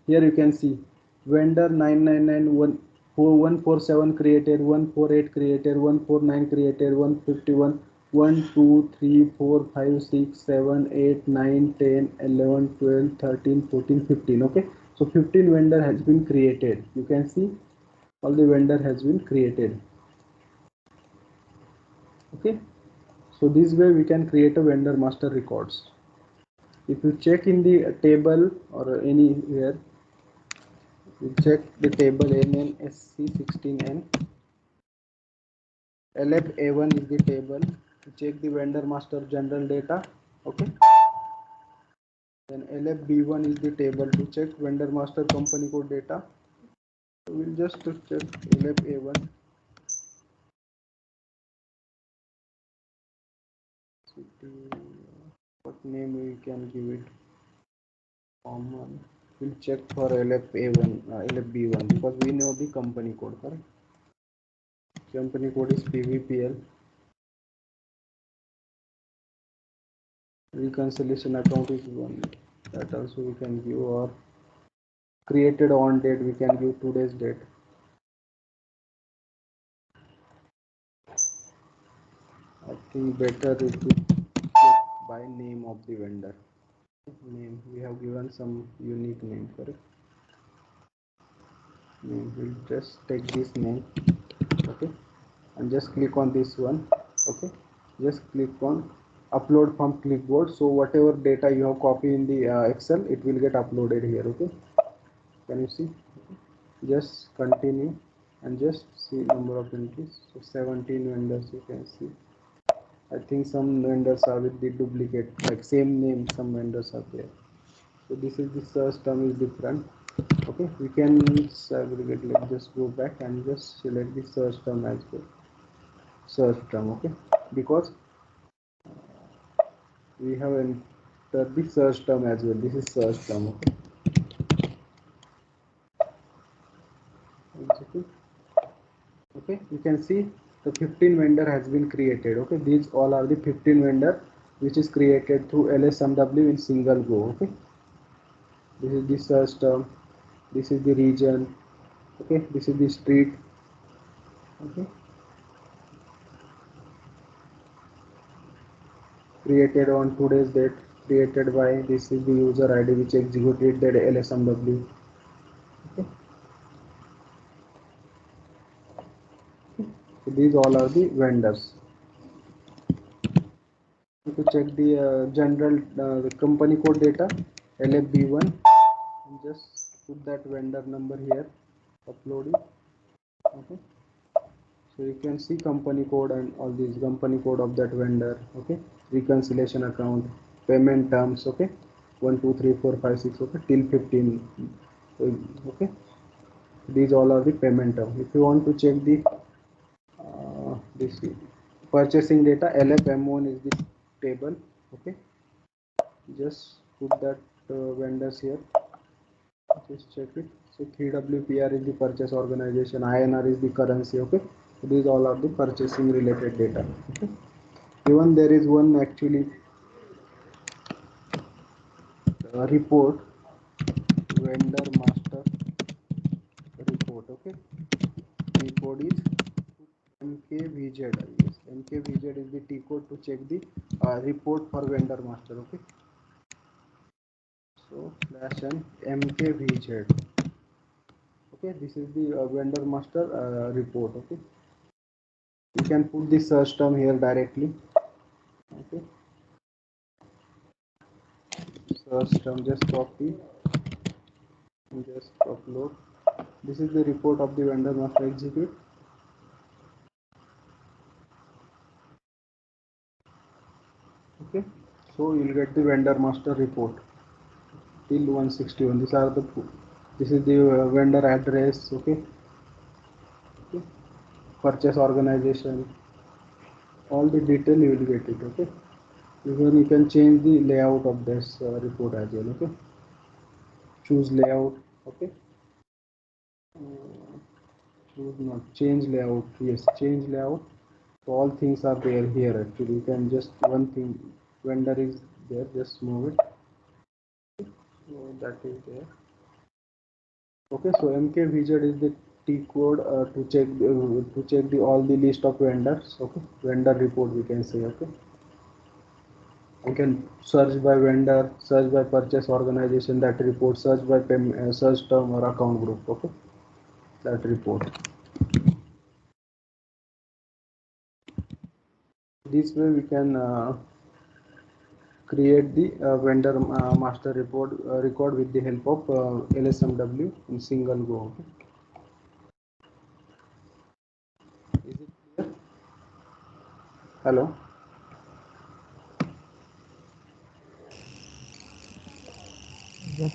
Here you can see vendor 999147 created, 148 created, 149 created, 151, 1 2 3 4 5 6 7 8 9 10 11 12 13 14 15. Okay, so 15 vendor has been created. You can see all the vendor has been created. Okay, so this way we can create a vendor master records. If you check in the table or anywhere, you check the table NNSC16N. LFA1 is the table. You check the vendor master general data. Okay, then LFB1 is the table to check vendor master company code data. So we'll just check LFA1. What name we can give it? Common. We'll check for LFA1, LFB1 because we know the company code, correct? Company code is PVPL. Reconciliation account is one. That also we can give, or created on date we can give today's date. I think better is to check by name of the vendor. Name, we have given some unique name, correct? Name, we'll just take this name. Okay, and just click on this one. Okay, just click on upload from clipboard. So whatever data you have copied in the Excel, it will get uploaded here. Okay, can you see? Just continue and just see number of entries. So 17 vendors you can see. I think some vendors are with the duplicate, like same name, some vendors are there. So this is the search term is different. Okay, we can segregate. Let's just go back and just select the search term as well. Search term, okay, because we have entered the search term as well. This is search term, okay. Okay, you can see the 15 vendor has been created. Okay, these all are the 15 vendor which is created through LSMW in single go. Okay, this is the search term, this is the region, okay, this is the street, okay, created on today's date, created by, this is the user ID which executed that LSMW. Okay, so these all are the vendors. To check the general the company code data LFB1, and just put that vendor number here, upload it. Okay, so you can see company code and all these company code of that vendor. Okay, reconciliation account, payment terms. Okay, 1 2 3 4 5 6, okay, till 15. Okay, these all are the payment term. If you want to check the this purchasing data, LFM1 is the table. Okay, just put that vendors here, just check it. So 3WPR is the purchase organization, INR is the currency. Okay, so these all are the purchasing related data. Okay, even there is one actually report, vendor master report. Okay, the code is MKVZ. Yes, MKVZ is the T code to check the report for vendor master. Okay, so slash n MKVZ. Okay, this is the vendor master report. Okay, you can put the search term here directly. Okay, search term, just copy and just upload. This is the report of the vendor master execute. Okay, so you'll get the vendor master report till 161. These are the, this is the vendor address. Okay, okay, purchase organization, all the detail you will get it. Okay, even you can change the layout of this report as well. Okay, choose layout. Okay, choose not change layout. Yes, change layout. So all things are there here. Actually, you can just one thing, vendor is there, just move it. So that is there. Okay, so MK widget is the T code to check the all the list of vendors. Okay, vendor report we can say. Okay, you can search by vendor, search by purchase organization, that report, search by search term or account group. Okay, that report. This way we can create the vendor master report record with the help of LSMW in single go. Okay. Is it clear? Hello. Yes,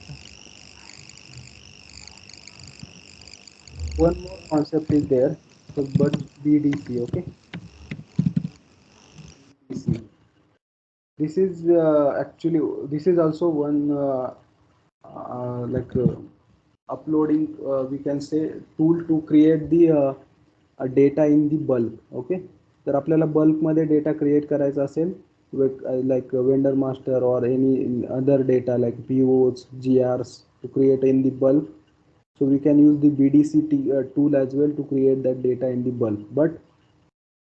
One more concept is there, so but BDC. Okay, BDC. This is actually, this is also one like uploading, we can say, tool to create the data in the bulk. Okay, तर आपल्याला बल्कमध्ये data create करायचा असेल, like vendor master or any other data like POs, GRs to create in the bulk, so we can use the BDC tool as well to create that data in the bulk. But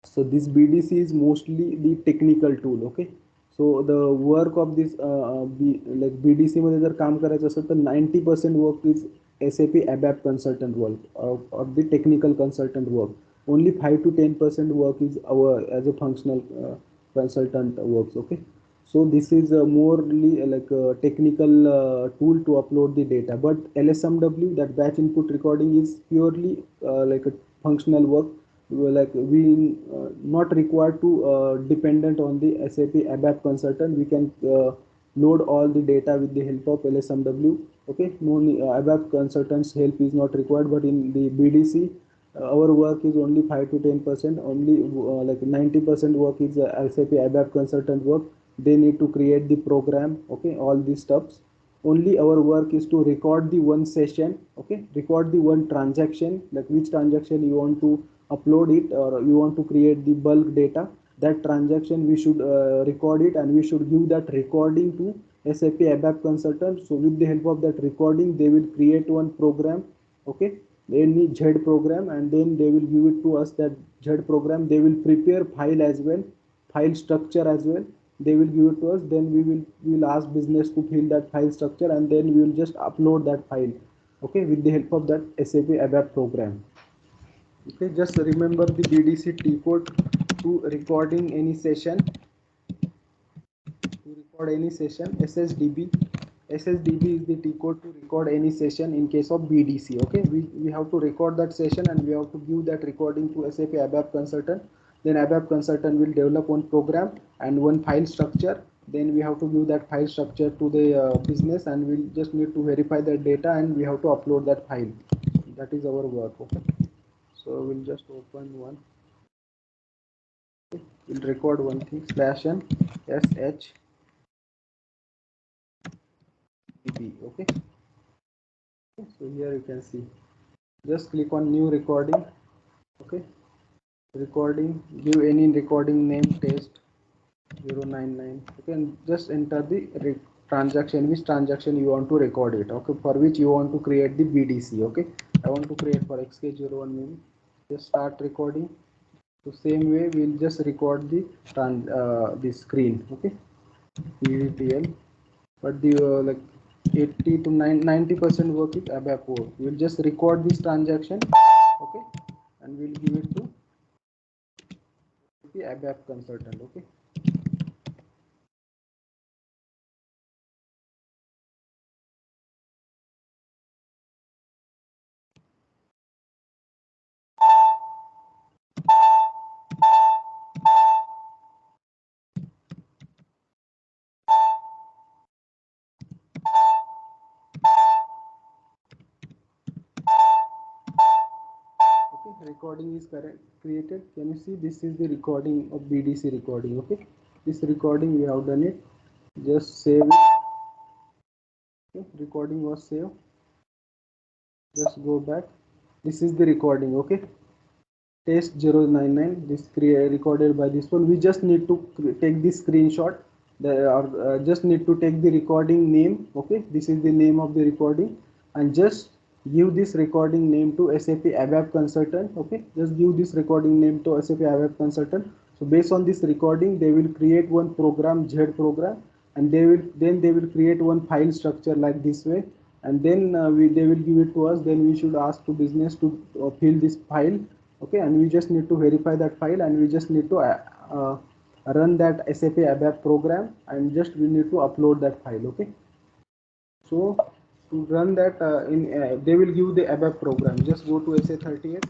so this BDC is mostly the technical tool. Okay, so the work of this like BDC मध्ये जर काम करायचं असेल तर 90% work is SAP ABAP consultant work of the technical consultant work. Only 5 to 10% work is our as a functional consultant works. Okay, so this is morely like a technical tool to upload the data, but LSMW, that batch input recording, is purely like a functional work. Like we not required to dependent on the SAP ABAP consultant. We can load all the data with the help of LSMW Okay, no ABAP consultants help is not required, but in the BDC our work is only 5 to 10%. Only like 90% work is SAP ABAP consultant work. They need to create the program, okay, all these stuffs. Only our work is to record the one session, okay, record the one transaction, like which transaction you want to upload it, or you want to create the bulk data. That transaction we should record it, and we should give that recording to SAP ABAP consultant. So with the help of that recording, they will create one program, okay, any Z program, and then they will give it to us, that Z program. They will prepare file as well, file structure as well. They will give it to us. Then we will ask business to fill that file structure, and then we will just upload that file, okay, with the help of that SAP ABAP program. Okay, just remember the BDC T code to recording any session, to record any session. SSDB is the T code to record any session in case of BDC. Okay, we have to record that session, and we have to give that recording to SAP ABAP consultant. Then ABAP consultant will develop one program and one file structure. Then we have to give that file structure to the business, and we'll just need to verify that data, and we have to upload that file. That is our work. Okay, so we'll just open one. We'll record one thing, slash n sh okay. So here you can see, just click on new recording, okay, recording, give any recording name, test 099, okay, and just enter the transaction, which transaction you want to record it, okay, for which you want to create the BDC. Okay, I want to create for xk01 maybe. Just start recording. So same way we'll just record the screen, okay, PVPL. But the like 80 to 90% work is ABAP work. We'll just record this transaction, okay, and we'll give it to the ABAP consultant. Okay, okay, recording is correct created. Can you see, this is the recording of BDC recording. Okay, this recording we have done it. Just save it. Okay, recording was saved. Just go back. This is the recording. Okay, test 099, this recorded by this one. We just need to take this screenshot, or just need to take the recording name. Okay, this is the name of the recording, and just give this recording name to SAP ABAP consultant. Okay, just give this recording name to SAP ABAP consultant. So based on this recording, they will create one program, Z program, and they will create one file structure like this way, and then they will give it to us. Then we should ask to business to fill this file, okay, and we just need to verify that file, and we just need to run that SAP ABAP program, and just we need to upload that file. Okay, so to run that they will give the ABAP program. Just go to SA38,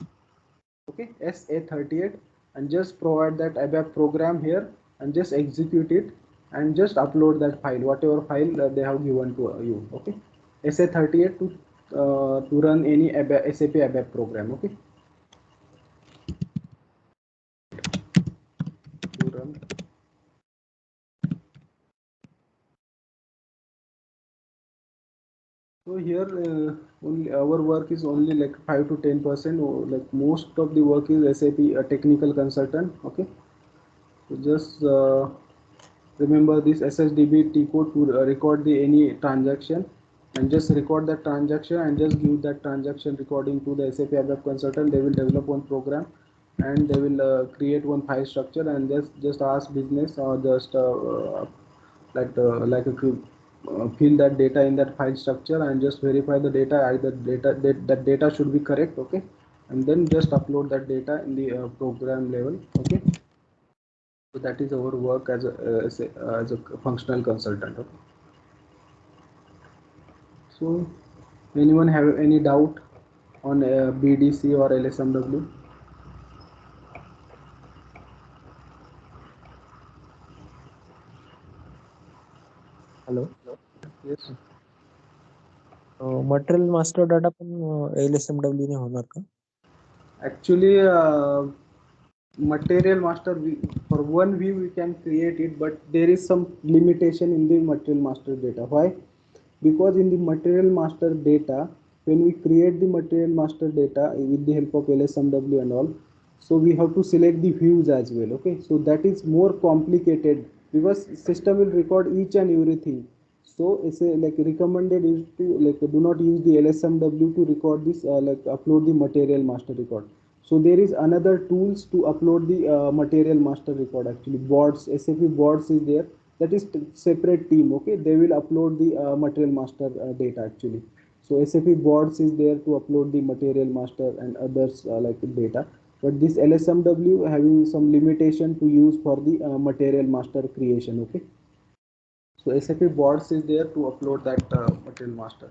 okay, SA38, and just provide that ABAP program here, and just execute it, and just upload that file, whatever file they have given to you. Okay, SA38 to run any SAP ABAP program. Okay, to run. So here only our work is only like 5 to 10%, or like most of the work is SAP a technical consultant. Okay, so just remember this SSDB T code to record the any transaction, and just record that transaction, and just give that transaction recording to the SAP ABAP consultant. They will develop one program, and they will create one file structure, and just ask business, or just like a fill that data in that file structure, and just verify the data, either that data should be correct. Okay, and then just upload that data in the program level. Okay, so that is our work as a functional consultant. Okay, so anyone have any doubt on BDC or LSMW? Hello. Yes. Material master data पण LSMW ने होणार का? Actually, material master, for one view we can create it, but there is some limitation in the material master data. Why? Because in the material master data, when we create the material master data with the help of LSMW and all, so we have to select the views as well. Okay, so that is more complicated because system will record each and everything. So it's a, like recommended is to like do not use the LSMW to record this like upload the material master record. So there is another tools to upload the material master record. Actually boards, SAP boards is there, that is separate team. Okay, they will upload the material master data actually. So SAP boards is there to upload the material master and others like data, but this LSMW having some limitation to use for the material master creation. Okay, so SAP boards is there to upload that material master.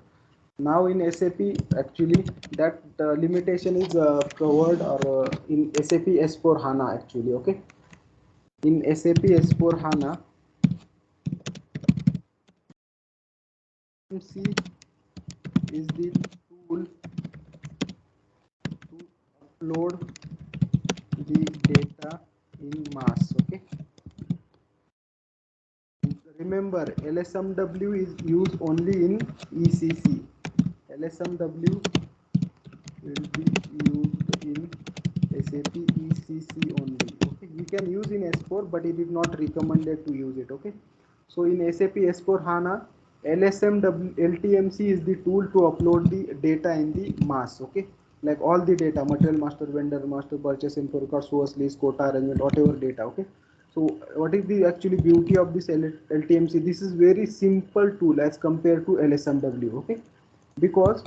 Now in SAP actually that limitation is covered or in SAP S4 HANA actually. Okay, in SAP S4 HANA, MC is the tool to upload the data in mass. Okay, remember LSMW is used only in ECC. LSMW will be used in SAP ECC only. Okay, we can use in S4, but it is not recommended to use it. Okay, so in SAP S4 HANA, LSMW LTMC is the tool to upload the data in the mass. Okay, like all the data, material master, vendor master, purchase info record, source list, quota arrangement, whatever data. Okay, so what is the actually beauty of this LTMC? This is very simple tool as compared to LSMW. Okay, because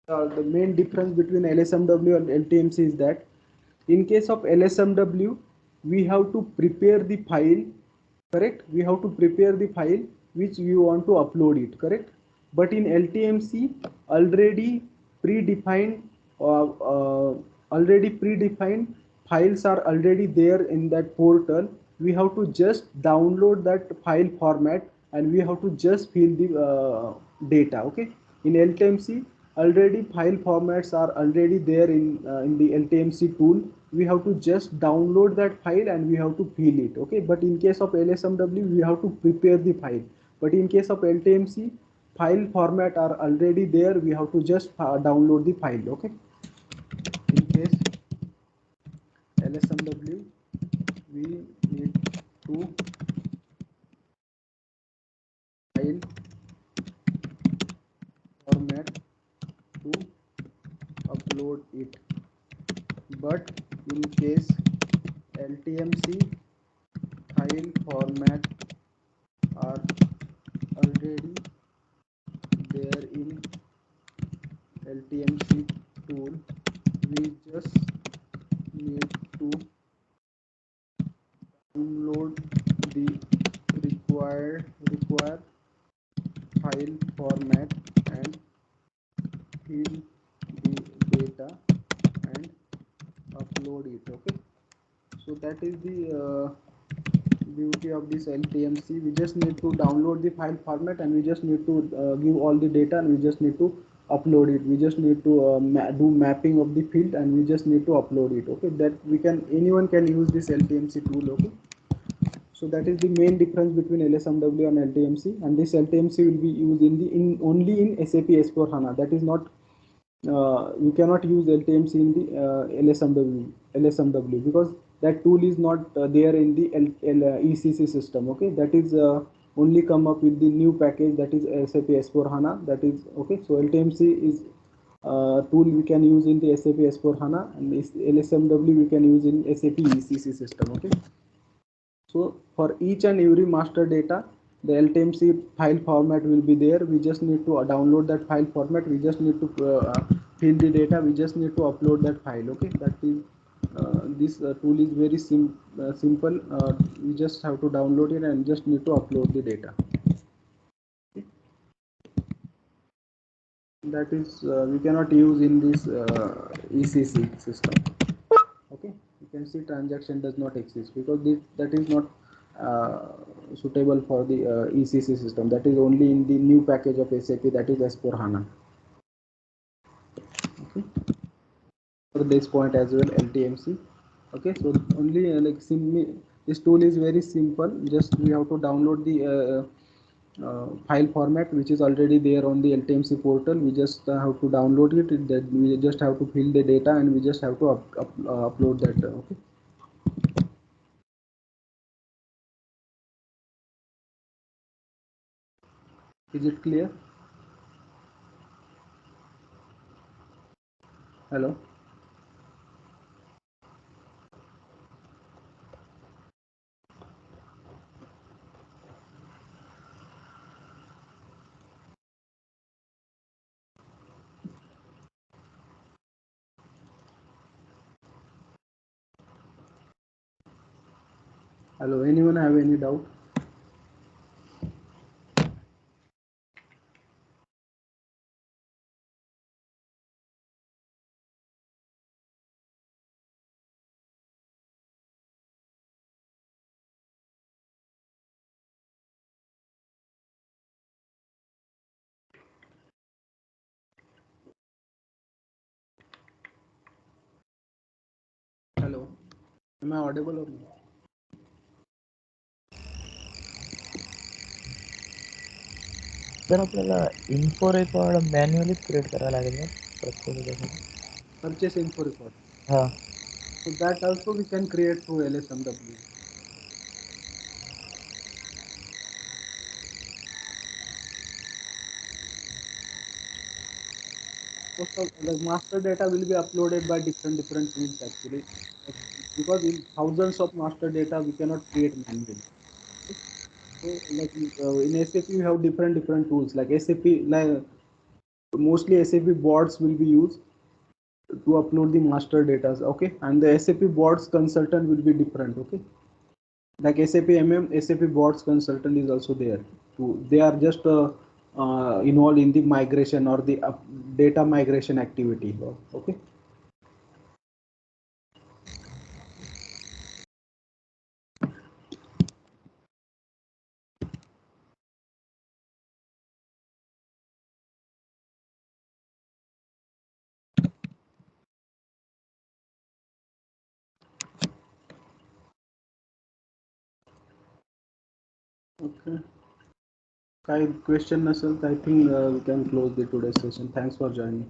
the main difference between LSMW and LTMC is that in case of LSMW, we have to prepare the file, correct? We have to prepare the file which we want to upload it, correct? But in LTMC, already predefined, uh, uh, files are already there in that portal. We have to just download that file format and we have to just fill the data. Okay, in LTMC already file formats are already there in the LTMC tool. We have to just download that file and we have to fill it. Okay, but in case of LSMW we have to prepare the file, but in case of LTMC file format are already there, we have to just download the file. Okay, in case LSMW we need to file format to upload it, but in case LTMC file format are already there in LTMC tool, we just need to download the require file format and fill the data and upload it. Okay, so that is the beauty of this LTMC. We just need to download the file format and we just need to give all the data and we just need to upload it. We just need to do mapping of the field and we just need to upload it. Okay, that we can, anyone can use this LTMC tool. Okay, so that is the main difference between LSMW and LTMC, and this LTMC will be used in only in SAP S4 HANA. That is not you cannot use LTMC in the LSMW because that tool is not there in the ECC system. Okay, that is only come up with the new package, that is SAP S4 HANA. That is okay. So LTMC is tool we can use in the SAP S4 HANA, and LSMW we can use in SAP ECC system. Okay. So for each and every master data, the LTMC file format will be there. We just need to download that file format. We just need to fill the data. We just need to upload that file. Okay, that is this tool is very simple. We just have to download it and just need to upload the data. Okay. That is we cannot use in this ECC system. Okay, you can see transaction does not exist because that is not suitable for the ECC system. That is only in the new package of SAP, that is S4 HANA. Okay. For this point as well, LTMC. Okay, so only this tool is very simple. Just we have to download the file format which is already there on the LTMC portal. We just have to download it. That we just have to fill the data and we just have to upload that. Okay. Is it clear? Hello. Hello. Anyone have any doubt? Hello. Am I audible or not? तर आपल्याला info record मॅन्युअलीच create करायला लागेल ना प्रत्येक ह्याच्यासाठी? Purchase info record. हां. So that also we can create through LSMW. So the master data will be uploaded by different tools actually, because in thousands of master data we cannot create manually. So like in SAP we have different tools like SAP, like mostly SAP boards will be used to upload the master data. Okay, and the SAP boards consultant will be different. Okay, like SAP SAP boards consultant is also there. They are just involved in the migration or the data migration activity. Okay. Okay. Kai question nसल, I think we can close the today's session. Thanks for joining.